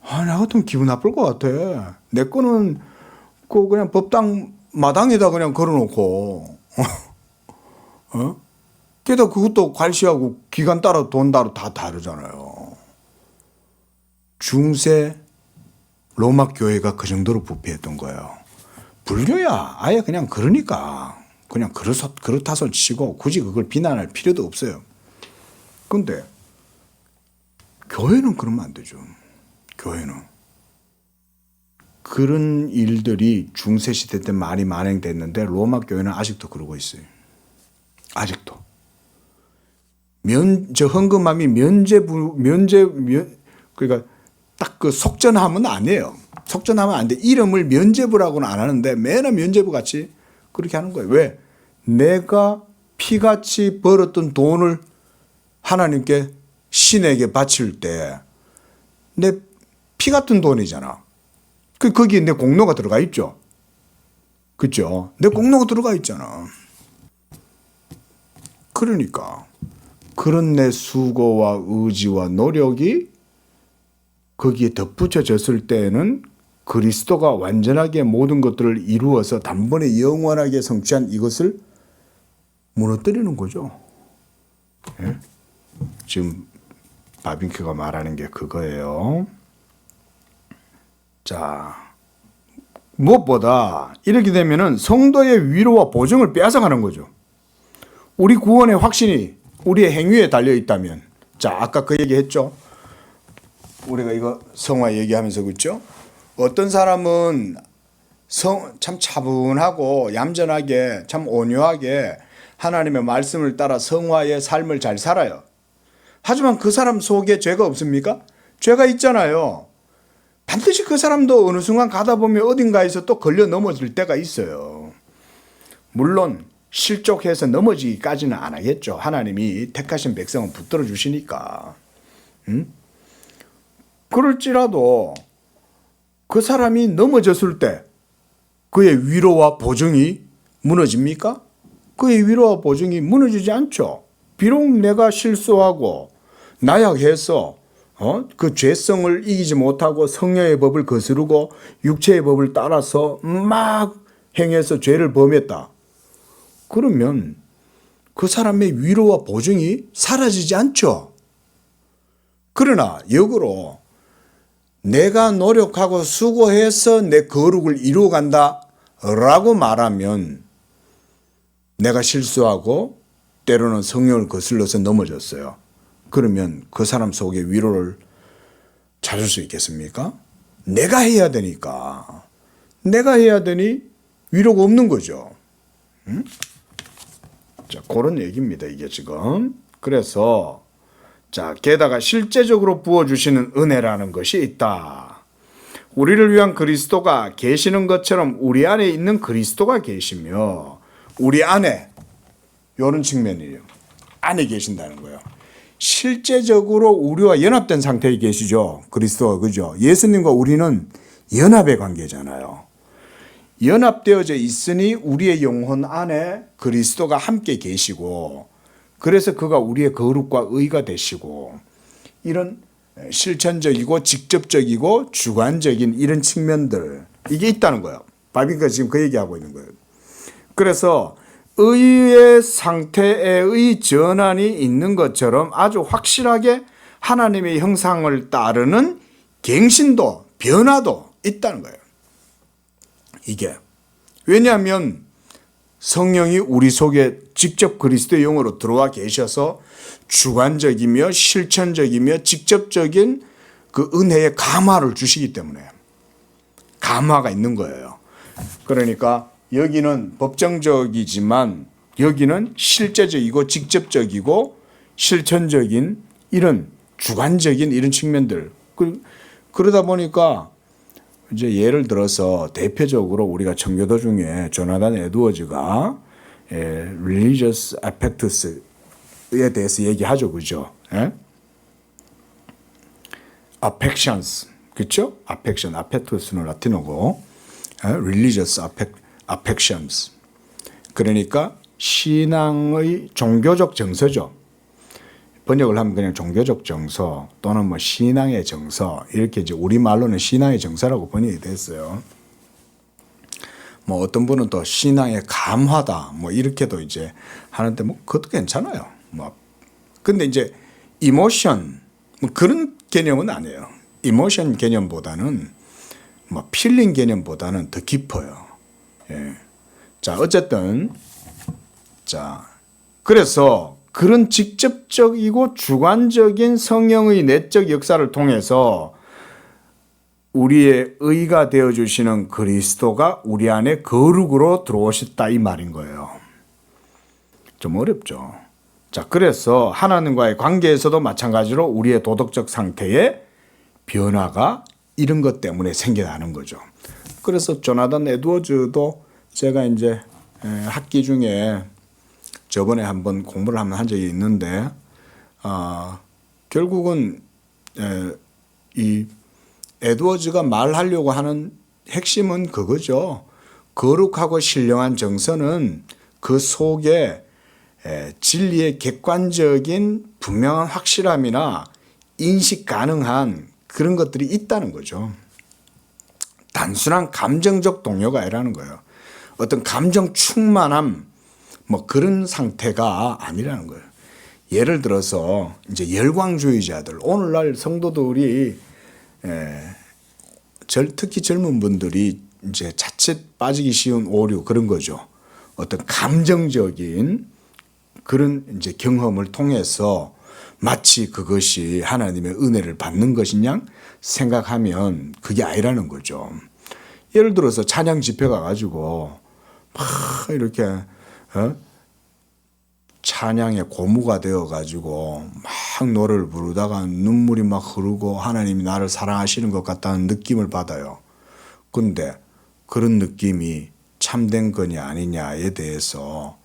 나 같으면 기분 나쁠 것 같아. 내 거는 그냥 법당 마당에다 그냥 걸어놓고 게다가 그것도 괄시하고 기간 따라 돈 따라 다 다르잖아요. 중세 로마 교회가 그 정도로 부패했던 거예요. 불교야 아예 그냥 그러니까 그냥 그렇다손 치고 굳이 그걸 비난할 필요도 없어요. 근데 교회는 그러면 안 되죠. 교회는 그런 일들이 중세시대 때 많이 만행됐는데 로마 교회는 아직도 그러고 있어요. 아직도 저 헌금함이 그러니까 딱 그 속전함은 아니에요. 속전하면 안 돼. 이름을 면죄부라고는 안 하는데 매너 면죄부 같이 그렇게 하는 거예요. 왜? 내가 피같이 벌었던 돈을 하나님께 신에게 바칠 때 내 피 같은 돈이잖아. 거기에 내 공로가 들어가 있죠. 그렇죠? 내 공로가 들어가 있잖아. 그러니까 그런 내 수고와 의지와 노력이 거기에 덧붙여졌을 때에는 그리스도가 완전하게 모든 것들을 이루어서 단번에 영원하게 성취한 이것을 무너뜨리는 거죠. 예? 지금 바빙크가 말하는 게 그거예요. 자, 무엇보다 이렇게 되면은 성도의 위로와 보증을 빼앗아가는 거죠. 우리 구원의 확신이 우리의 행위에 달려 있다면, 자, 아까 그 얘기 했죠. 우리가 이거 성화 얘기하면서 그렇죠? 어떤 사람은 참 차분하고 얌전하게 참 온유하게 하나님의 말씀을 따라 성화의 삶을 잘 살아요. 하지만 그 사람 속에 죄가 없습니까? 죄가 있잖아요. 반드시 그 사람도 어느 순간 가다 보면 어딘가에서 또 걸려 넘어질 때가 있어요. 물론 실족해서 넘어지기까지는 안 하겠죠. 하나님이 택하신 백성은 붙들어 주시니까. 그럴지라도 그 사람이 넘어졌을 때 그의 위로와 보증이 무너집니까? 그의 위로와 보증이 무너지지 않죠. 비록 내가 실수하고 나약해서 그 죄성을 이기지 못하고 성령의 법을 거스르고 육체의 법을 따라서 막 행해서 죄를 범했다. 그러면 그 사람의 위로와 보증이 사라지지 않죠. 그러나 역으로 내가 노력하고 수고해서 내 거룩을 이루어간다 라고 말하면 내가 실수하고 때로는 성령을 거슬러서 넘어졌어요. 그러면 그 사람 속에 위로를 찾을 수 있겠습니까? 내가 해야 되니까. 내가 해야 되니 위로가 없는 거죠. 응? 자, 그런 얘기입니다. 이게 지금. 그래서 자, 게다가 실제적으로 부어주시는 은혜라는 것이 있다. 우리를 위한 그리스도가 계시는 것처럼 우리 안에 있는 그리스도가 계시며 우리 안에 이런 측면이에요. 안에 계신다는 거예요. 실제적으로 우리와 연합된 상태에 계시죠. 그리스도가. 그죠? 예수님과 우리는 연합의 관계잖아요. 연합되어져 있으니 우리의 영혼 안에 그리스도가 함께 계시고 그래서 그가 우리의 거룩과 의가 되시고 이런 실천적이고 직접적이고 주관적인 이런 측면들 이게 있다는 거예요. 바비가 지금 그 얘기하고 있는 거예요. 그래서 의의 상태의 전환이 있는 것처럼 아주 확실하게 하나님의 형상을 따르는 갱신도 변화도 있다는 거예요. 이게 왜냐하면 성령이 우리 속에 직접 그리스도의 영으로 들어와 계셔서 주관적이며 실천적이며 직접적인 그 은혜의 감화를 주시기 때문에 감화가 있는 거예요. 그러니까 여기는 법정적이지만 여기는 실제적이고 직접적이고 실천적인 이런 주관적인 이런 측면들. 그러다 보니까 이제 예를 들어서 대표적으로 우리가 청교도 중에 조나단 에드워즈가 religious affectus에 대해서 얘기하죠, 그죠? affections, 그렇죠? affection, affectus는 라틴어고 religious affections. 그러니까 신앙의 종교적 정서죠. 번역을 하면 그냥 종교적 정서 또는 뭐 신앙의 정서 이렇게 이제 우리말로는 신앙의 정서라고 번역이 됐어요. 뭐 어떤 분은 또 신앙의 감화다 뭐 이렇게도 이제 하는데 뭐 그것도 괜찮아요. 뭐 근데 이제 이모션 뭐 그런 개념은 아니에요. 이모션 개념보다는 뭐 필링 개념보다는 더 깊어요. 예. 자, 어쨌든 자, 그래서 그런 직접적이고 주관적인 성령의 내적 역사를 통해서 우리의 의가 되어주시는 그리스도가 우리 안에 거룩으로 들어오셨다 이 말인 거예요. 좀 어렵죠. 자, 그래서 하나님과의 관계에서도 마찬가지로 우리의 도덕적 상태에 변화가 이런 것 때문에 생겨나는 거죠. 그래서 조나단 에드워즈도 제가 이제 학기 중에 저번에 한번 공부를 한번 한 적이 있는데 결국은 이 에드워즈가 말하려고 하는 핵심은 그거죠. 거룩하고 신령한 정서는 그 속에 진리의 객관적인 분명한 확실함이나 인식 가능한 그런 것들이 있다는 거죠. 단순한 감정적 동요가 아니라는 거예요. 어떤 감정 충만함 뭐 그런 상태가 아니라는 거예요. 예를 들어서 이제 열광주의자들 오늘날 성도들이 특히 젊은 분들이 이제 자칫 빠지기 쉬운 오류 그런 거죠. 어떤 감정적인 그런 이제 경험을 통해서 마치 그것이 하나님의 은혜를 받는 것이냐 생각하면 그게 아니라는 거죠. 예를 들어서 찬양 집회 가가지고 막 이렇게 찬양의 고무가 되어가지고 막 노래를 부르다가 눈물이 막 흐르고 하나님이 나를 사랑하시는 것 같다는 느낌을 받아요. 근데 그런 느낌이 참된 거냐 아니냐에 대해서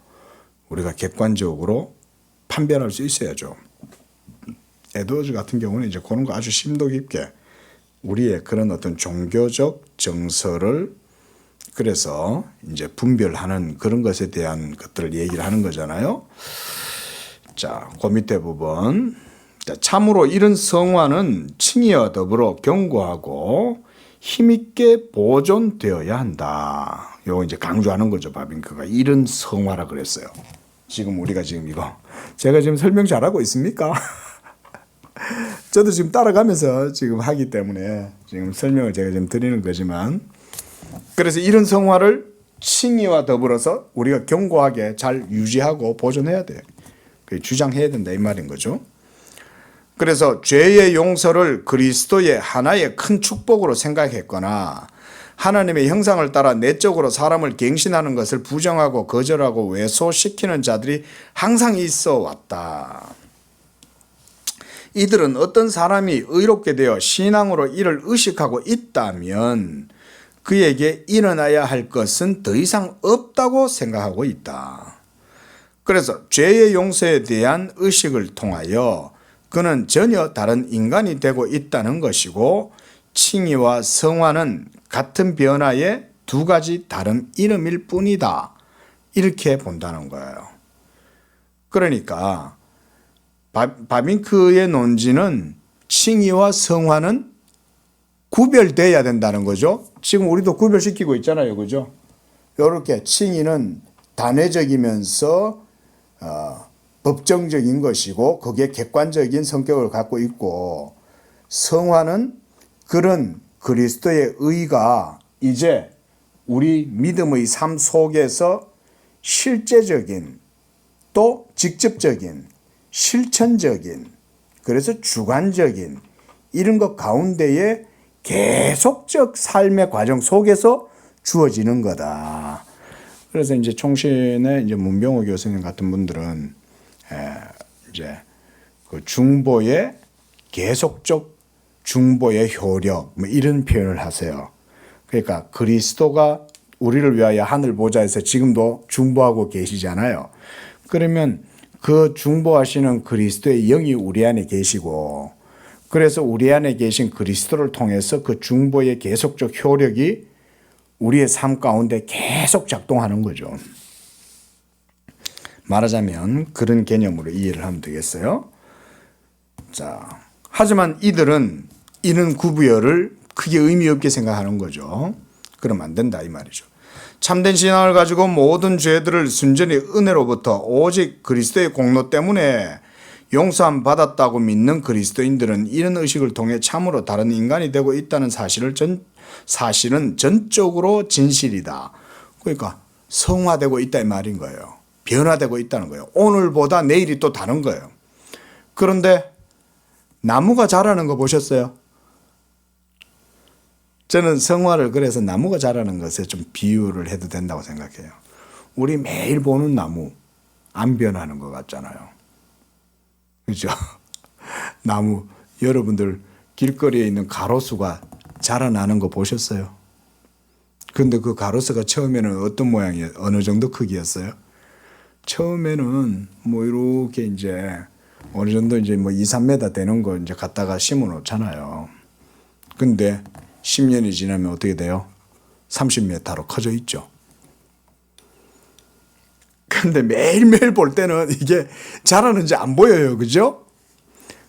우리가 객관적으로 판별할 수 있어야죠. 에드워즈 같은 경우는 이제 그런 거 아주 심도 깊게 우리의 그런 어떤 종교적 정서를 그래서 이제 분별하는 그런 것에 대한 것들을 얘기를 하는 거잖아요. 자, 그 밑에 부분. 자, 참으로 이런 성화는 칭의와 더불어 견고하고 힘있게 보존되어야 한다. 요거 이제 강조하는 거죠. 바빙크가 이런 성화라 그랬어요. 지금 우리가 지금 이거 제가 지금 설명 잘하고 있습니까? 저도 지금 따라가면서 지금 하기 때문에 지금 설명을 제가 좀 드리는 거지만, 그래서 이런 성화를 칭의와 더불어서 우리가 견고하게 잘 유지하고 보존해야 돼요. 주장해야 된다 이 말인 거죠. 그래서 죄의 용서를 그리스도의 하나의 큰 축복으로 생각했거나 하나님의 형상을 따라 내적으로 사람을 갱신하는 것을 부정하고 거절하고 왜소시키는 자들이 항상 있어 왔다. 이들은 어떤 사람이 의롭게 되어 신앙으로 이를 의식하고 있다면 그에게 일어나야 할 것은 더 이상 없다고 생각하고 있다. 그래서 죄의 용서에 대한 의식을 통하여 그는 전혀 다른 인간이 되고 있다는 것이고, 칭의와 성화는 같은 변화의 두 가지 다른 이름일 뿐이다. 이렇게 본다는 거예요. 그러니까 바빙크의 논지는 칭의와 성화는 구별돼야 된다는 거죠. 지금 우리도 구별시키고 있잖아요. 그죠? 이렇게 칭의는 단회적이면서 법정적인 것이고 그게 객관적인 성격을 갖고 있고, 성화는 그런 그리스도의 의가 이제 우리 믿음의 삶 속에서 실제적인 또 직접적인 실천적인, 그래서 주관적인 이런 것 가운데에 계속적 삶의 과정 속에서 주어지는 거다. 그래서 이제 총신의 이제 문병호 교수님 같은 분들은 이제 그 중보의 계속적 중보의 효력 뭐 이런 표현을 하세요. 그러니까 그리스도가 우리를 위하여 하늘 보좌에서 지금도 중보하고 계시잖아요. 그러면 그 중보하시는 그리스도의 영이 우리 안에 계시고, 그래서 우리 안에 계신 그리스도를 통해서 그 중보의 계속적 효력이 우리의 삶 가운데 계속 작동하는 거죠. 말하자면 그런 개념으로 이해를 하면 되겠어요. 자, 하지만 이들은 이런 구분을 크게 의미 없게 생각하는 거죠. 그러면 안 된다 이 말이죠. 참된 신앙을 가지고 모든 죄들을 순전히 은혜로부터 오직 그리스도의 공로 때문에 용서함 받았다고 믿는 그리스도인들은 이런 의식을 통해 참으로 다른 인간이 되고 있다는 사실은 전적으로 진실이다. 그러니까 성화되고 있다 이 말인 거예요. 변화되고 있다는 거예요. 오늘보다 내일이 또 다른 거예요. 그런데 나무가 자라는 거 보셨어요? 저는 성화를 그래서 나무가 자라는 것에 좀 비유를 해도 된다고 생각해요. 우리 매일 보는 나무 안 변하는 것 같잖아요. 그렇죠? 나무 여러분들 길거리에 있는 가로수가 자라나는 거 보셨어요? 그런데 그 가로수가 처음에는 어떤 모양이에요? 어느 정도 크기였어요? 처음에는 뭐 이렇게 이제 어느 정도 이제 뭐 2, 3m 되는 거 이제 갖다가 심어 놓잖아요. 근데 10년이 지나면 어떻게 돼요? 30m로 커져 있죠. 근데 매일매일 볼 때는 이게 자라는지 안 보여요. 그죠?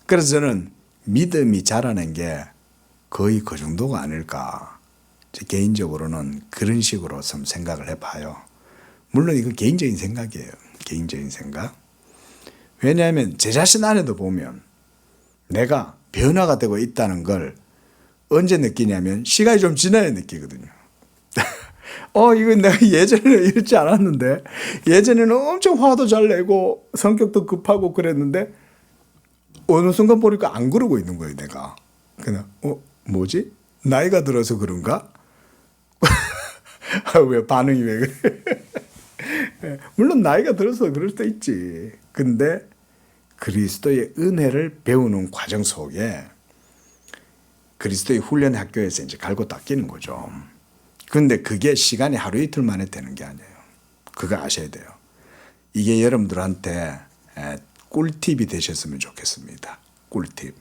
그래서 저는 믿음이 자라는 게 거의 그 정도가 아닐까. 개인적으로는 그런 식으로 좀 생각을 해봐요. 물론 이건 개인적인 생각이에요. 개인적인 생각. 왜냐하면 제 자신 안에도 보면 내가 변화가 되고 있다는 걸 언제 느끼냐면 시간이 좀 지나야 느끼거든요. 이거 내가 예전에는 이렇지 않았는데, 예전에는 엄청 화도 잘 내고 성격도 급하고 그랬는데 어느 순간 보니까 안 그러고 있는 거예요. 내가 그냥 뭐지? 나이가 들어서 그런가? 왜 반응이 왜 그래? 물론 나이가 들어서 그럴 수도 있지. 근데 그리스도의 은혜를 배우는 과정 속에 그리스도의 훈련 학교에서 이제 갈고 닦이는 거죠. 그런데 그게 시간이 하루 이틀 만에 되는 게 아니에요. 그거 아셔야 돼요. 이게 여러분들한테 꿀팁이 되셨으면 좋겠습니다. 꿀팁.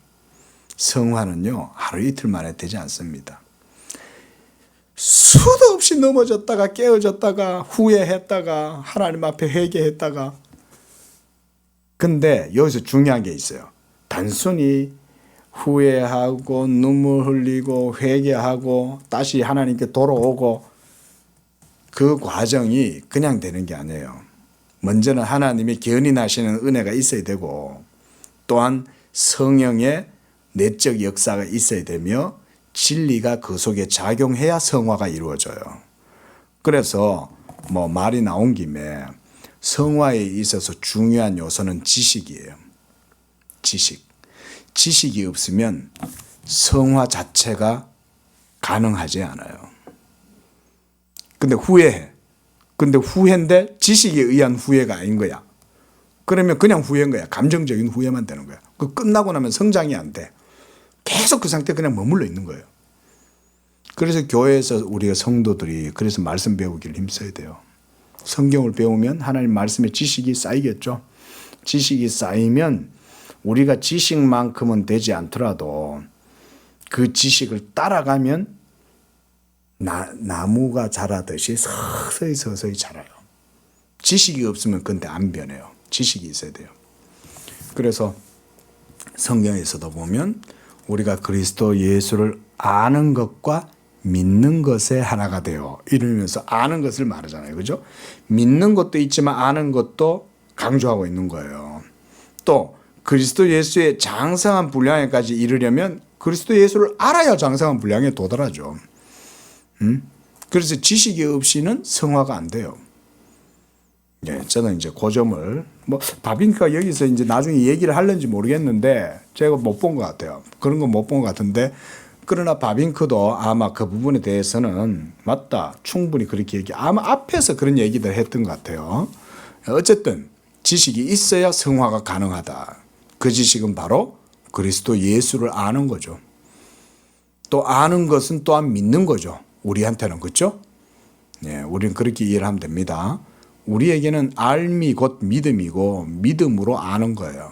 성화는요, 하루 이틀 만에 되지 않습니다. 수도 없이 넘어졌다가 깨어졌다가 후회했다가 하나님 앞에 회개했다가. 근데 여기서 중요한 게 있어요. 단순히 후회하고 눈물 흘리고 회개하고 다시 하나님께 돌아오고 그 과정이 그냥 되는 게 아니에요. 먼저는 하나님이 견인하시는 은혜가 있어야 되고, 또한 성령의 내적 역사가 있어야 되며 진리가 그 속에 작용해야 성화가 이루어져요. 그래서 뭐 말이 나온 김에 성화에 있어서 중요한 요소는 지식이에요. 지식이 없으면 성화 자체가 가능하지 않아요. 근데 후회인데 지식에 의한 후회가 아닌 거야. 그러면 그냥 후회인 거야. 감정적인 후회만 되는 거야. 그 끝나고 나면 성장이 안 돼. 계속 그 상태에 그냥 머물러 있는 거예요. 그래서 교회에서 우리가 성도들이 그래서 말씀 배우기를 힘써야 돼요. 성경을 배우면 하나님 말씀의 지식이 쌓이겠죠. 지식이 쌓이면 우리가 지식만큼은 되지 않더라도 그 지식을 따라가면 나무가 자라듯이 서서히 자라요. 지식이 없으면 근데 안 변해요. 지식이 있어야 돼요. 그래서 성경에서도 보면 우리가 그리스도 예수를 아는 것과 믿는 것에 하나가 되어 이러면서 아는 것을 말하잖아요. 그죠? 믿는 것도 있지만 아는 것도 강조하고 있는 거예요. 또 그리스도 예수의 장성한 분량에까지 이르려면 그리스도 예수를 알아야 장성한 분량에 도달하죠. 그래서 지식이 없이는 성화가 안 돼요. 예, 저는 이제 그 점을 바빙크가 여기서 이제 나중에 얘기를 하려는지 모르겠는데 제가 못 본 것 같아요. 그런 거 못 본 것 같은데 그러나 바빙크도 아마 그 부분에 대해서는 맞다. 충분히 그렇게 아마 앞에서 그런 얘기들 했던 것 같아요. 어쨌든 지식이 있어야 성화가 가능하다. 그 지식은 바로 그리스도 예수를 아는 거죠. 또 아는 것은 또한 믿는 거죠. 우리한테는 그렇죠? 예, 우리는 그렇게 이해를 하면 됩니다. 우리에게는 알미 곧 믿음이고 믿음으로 아는 거예요.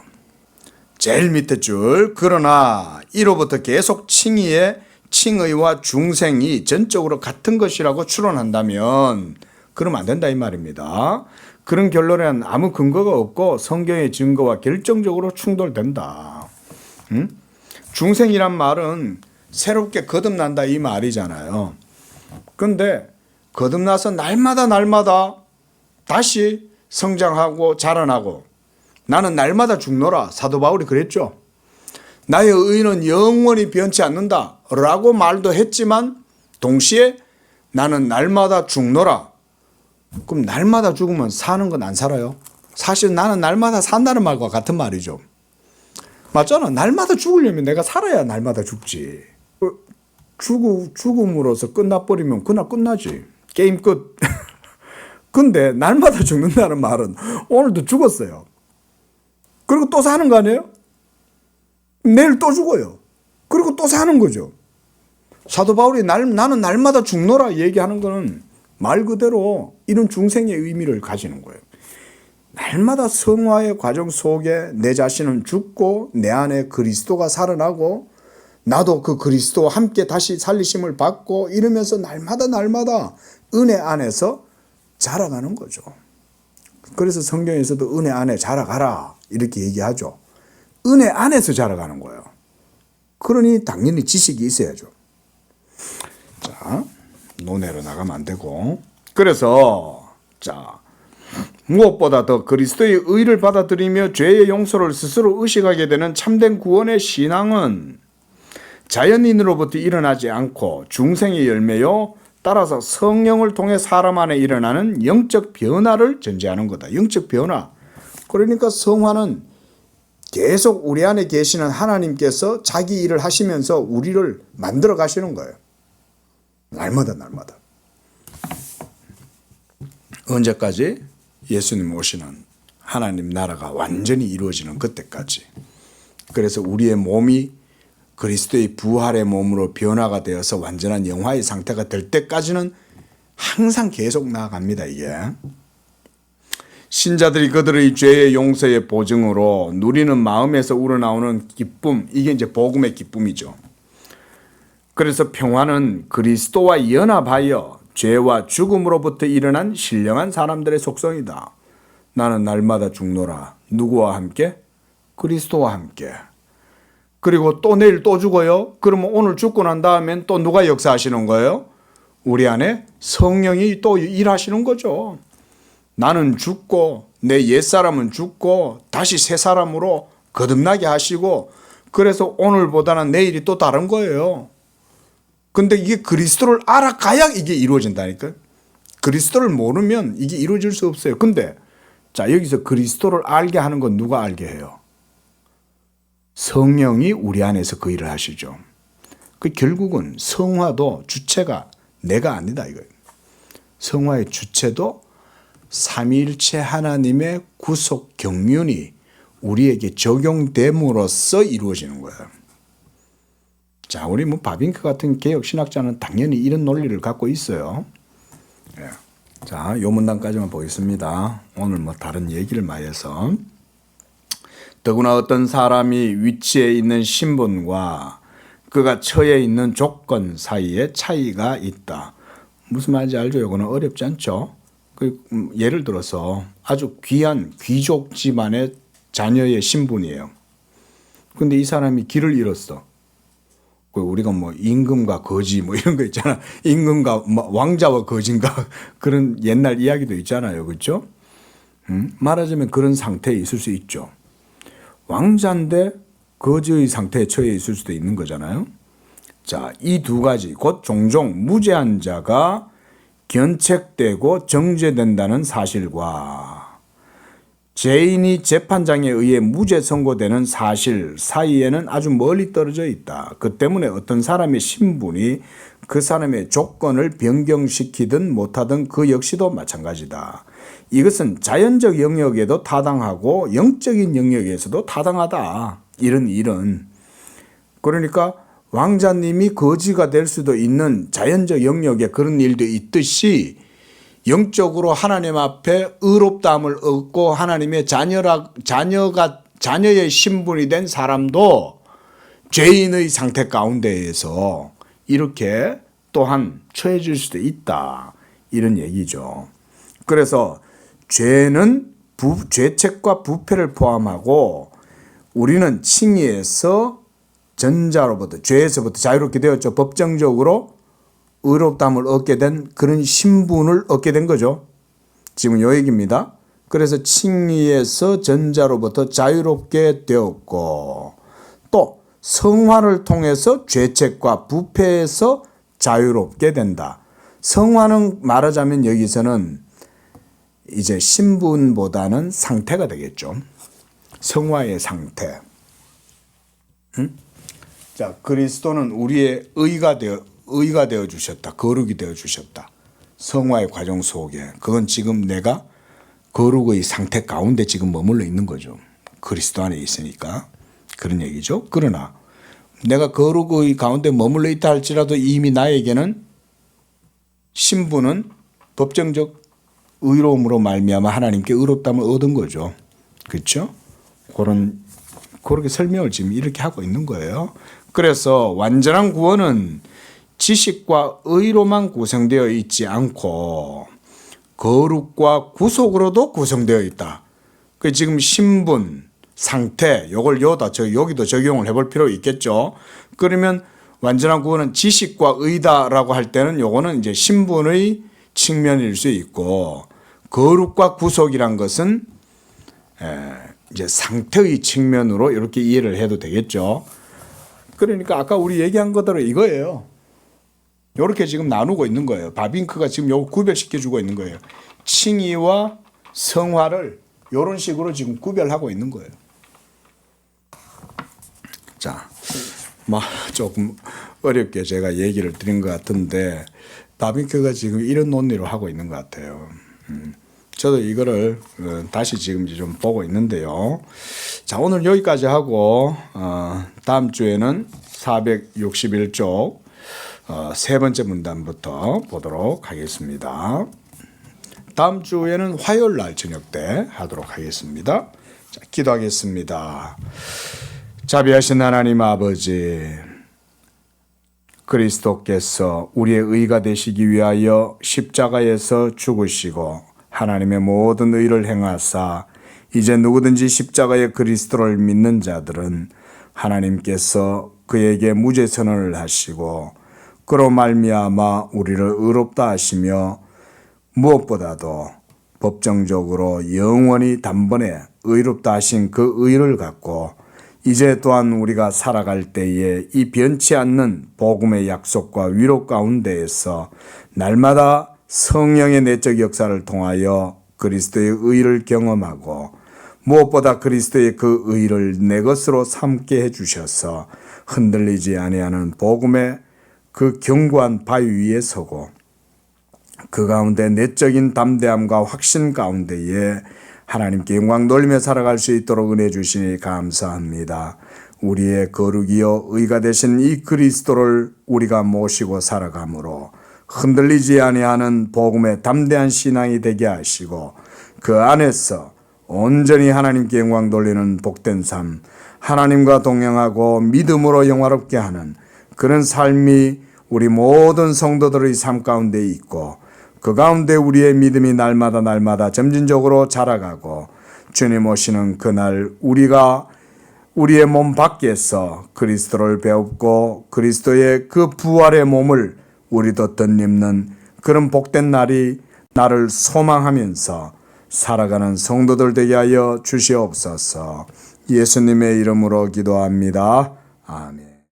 제일 밑에 줄 그러나 이로부터 계속 칭의와 중생이 전적으로 같은 것이라고 추론한다면 그러면 안 된다 이 말입니다. 그런 결론에는 아무 근거가 없고 성경의 증거와 결정적으로 충돌된다. 중생이란 말은 새롭게 거듭난다 이 말이잖아요. 근데 거듭나서 날마다 다시 성장하고 자라나고 나는 날마다 죽노라. 사도 바울이 그랬죠. 나의 의는 영원히 변치 않는다 라고 말도 했지만 동시에 나는 날마다 죽노라. 그럼 날마다 죽으면 사는 건 안 살아요? 사실 나는 날마다 산다는 말과 같은 말이죠. 맞잖아. 날마다 죽으려면 내가 살아야 날마다 죽지. 죽음으로써 끝나버리면 그날 끝나지. 게임 끝. 근데 날마다 죽는다는 말은 오늘도 죽었어요. 그리고 또 사는 거 아니에요? 내일 또 죽어요. 그리고 또 사는 거죠. 사도 바울이 나는 날마다 죽노라 얘기하는 거는 말 그대로 이런 중생의 의미를 가지는 거예요. 날마다 성화의 과정 속에 내 자신은 죽고 내 안에 그리스도가 살아나고 나도 그 그리스도와 함께 다시 살리심을 받고 이러면서 날마다 은혜 안에서 자라가는 거죠. 그래서 성경에서도 은혜 안에 자라가라 이렇게 얘기하죠. 은혜 안에서 자라가는 거예요. 그러니 당연히 지식이 있어야죠. 자, 논외로 나가면 안 되고. 그래서 무엇보다 더 그리스도의 의를 받아들이며 죄의 용서를 스스로 의식하게 되는 참된 구원의 신앙은 자연인으로부터 일어나지 않고 중생의 열매요 따라서 성령을 통해 사람 안에 일어나는 영적 변화를 전제하는 거다. 영적 변화. 그러니까 성화는 계속 우리 안에 계시는 하나님께서 자기 일을 하시면서 우리를 만들어 가시는 거예요. 날마다. 언제까지? 예수님 오시는 하나님 나라가 완전히 이루어지는 그때까지. 그래서 우리의 몸이 그리스도의 부활의 몸으로 변화가 되어서 완전한 영화의 상태가 될 때까지는 항상 계속 나아갑니다. 이게 신자들이 그들의 죄의 용서의 보증으로 누리는 마음에서 우러나오는 기쁨, 이게 이제 복음의 기쁨이죠. 그래서 평화는 그리스도와 연합하여 죄와 죽음으로부터 일어난 신령한 사람들의 속성이다. 나는 날마다 죽노라. 누구와 함께? 그리스도와 함께. 그리고 또 내일 또 죽어요. 그러면 오늘 죽고 난 다음엔 또 누가 역사하시는 거예요? 우리 안에 성령이 또 일하시는 거죠. 나는 죽고 내 옛사람은 죽고 다시 새 사람으로 거듭나게 하시고 그래서 오늘보다는 내일이 또 다른 거예요. 근데 이게 그리스도를 알아가야 이게 이루어진다니까요. 그리스도를 모르면 이게 이루어질 수 없어요. 근데 자, 여기서 그리스도를 알게 하는 건 누가 알게 해요? 성령이 우리 안에서 그 일을 하시죠. 그 결국은 성화도 주체가 내가 아니다 이거예요. 성화의 주체도 삼위일체 하나님의 구속 경륜이 우리에게 적용됨으로써 이루어지는 거예요. 자, 우리 뭐 바빙크 같은 개혁 신학자는 당연히 이런 논리를 갖고 있어요. 예. 자, 요 문단까지만 보겠습니다. 오늘 뭐 다른 얘기를 많이 해서. 더구나 어떤 사람이 위치에 있는 신분과 그가 처해 있는 조건 사이에 차이가 있다. 무슨 말인지 알죠? 이거는 어렵지 않죠? 예를 들어서 아주 귀한 귀족 집안의 자녀의 신분이에요. 근데 이 사람이 길을 잃었어. 우리가 뭐 임금과 거지 뭐 이런 거 있잖아. 임금과 왕자와 거지인가 그런 옛날 이야기도 있잖아요. 그렇죠? 말하자면 그런 상태에 있을 수 있죠. 왕자인데 거지의 상태에 처해 있을 수도 있는 거잖아요. 자, 이 두 가지 곧 종종 무죄한 자가 견책되고 정죄된다는 사실과 죄인이 재판장에 의해 무죄 선고되는 사실 사이에는 아주 멀리 떨어져 있다. 그 때문에 어떤 사람의 신분이 그 사람의 조건을 변경시키든 못하든 그 역시도 마찬가지다. 이것은 자연적 영역에도 타당하고 영적인 영역에서도 타당하다. 이런 일은. 그러니까 왕자님이 거지가 될 수도 있는 자연적 영역에 그런 일도 있듯이 영적으로 하나님 앞에 의롭다함을 얻고 하나님의 자녀의 신분이 된 사람도 죄인의 상태 가운데에서 이렇게 또한 처해질 수도 있다. 이런 얘기죠. 그래서 죄는 죄책과 부패를 포함하고 우리는 칭의에서 전자로부터 죄에서부터 자유롭게 되었죠. 법정적으로 의롭다함을 얻게 된 그런 신분을 얻게 된 거죠. 지금 요 얘기입니다. 그래서 칭의에서 전자로부터 자유롭게 되었고 또 성화를 통해서 죄책과 부패에서 자유롭게 된다. 성화는 말하자면 여기서는 이제 신분보다는 상태가 되겠죠. 성화의 상태. 자, 그리스도는 우리의 의가 되어 주셨다. 거룩이 되어 주셨다. 성화의 과정 속에. 그건 지금 내가 거룩의 상태 가운데 지금 머물러 있는 거죠. 그리스도 안에 있으니까. 그런 얘기죠. 그러나 내가 거룩의 가운데 머물러 있다 할지라도 이미 나에게는 신분은 법정적 의로움으로 말미암아 하나님께 의롭다함을 얻은 거죠. 그렇죠? 그렇게 설명을 지금 이렇게 하고 있는 거예요. 그래서 완전한 구원은 지식과 의로만 구성되어 있지 않고 거룩과 구속으로도 구성되어 있다. 그 지금 신분, 상태, 여기도 적용을 해볼 필요 있겠죠. 그러면 완전한 구원은 지식과 의다라고 할 때는 요거는 이제 신분의 측면일 수 있고 거룩과 구속이란 것은 이제 상태의 측면으로 이렇게 이해를 해도 되겠죠. 그러니까 아까 우리 얘기한 것대로 이거예요. 이렇게 지금 나누고 있는 거예요. 바빙크가 지금 요거 구별시켜 주고 있는 거예요. 칭의와 성화를 이런 식으로 지금 구별하고 있는 거예요. 자, 조금 어렵게 제가 얘기를 드린 것 같은데 바빙크가 지금 이런 논리로 하고 있는 것 같아요. 저도 이거를 다시 지금 좀 보고 있는데요. 자, 오늘 여기까지 하고 다음 주에는 461쪽 세 번째 문단부터 보도록 하겠습니다. 다음 주에는 화요일 날 저녁 때 하도록 하겠습니다. 자, 기도하겠습니다. 자비하신 하나님 아버지, 그리스도께서 우리의 의가 되시기 위하여 십자가에서 죽으시고 하나님의 모든 의를 행하사 이제 누구든지 십자가의 그리스도를 믿는 자들은 하나님께서 그에게 무죄 선언을 하시고 그로 말미암아 우리를 의롭다 하시며 무엇보다도 법정적으로 영원히 단번에 의롭다 하신 그 의를 갖고 이제 또한 우리가 살아갈 때에 이 변치 않는 복음의 약속과 위로 가운데에서 날마다 성령의 내적 역사를 통하여 그리스도의 의를 경험하고 무엇보다 그리스도의 그 의를 내 것으로 삼게 해주셔서 흔들리지 아니하는 복음의 그 견고한 바위 위에 서고 그 가운데 내적인 담대함과 확신 가운데에 하나님께 영광 돌리며 살아갈 수 있도록 은혜 주시니 감사합니다. 우리의 거룩이요 의가 되신 이 그리스도를 우리가 모시고 살아가므로 흔들리지 아니하는 복음의 담대한 신앙이 되게 하시고 그 안에서 온전히 하나님께 영광 돌리는 복된 삶, 하나님과 동행하고 믿음으로 영화롭게 하는 그런 삶이 우리 모든 성도들의 삶 가운데 있고 그 가운데 우리의 믿음이 날마다 점진적으로 자라가고 주님 오시는 그날 우리가 우리의 몸 밖에서 그리스도를 배웁고 그리스도의 그 부활의 몸을 우리도 덧입는 그런 복된 날이 나를 소망하면서 살아가는 성도들 되게 하여 주시옵소서. 예수님의 이름으로 기도합니다. 아멘.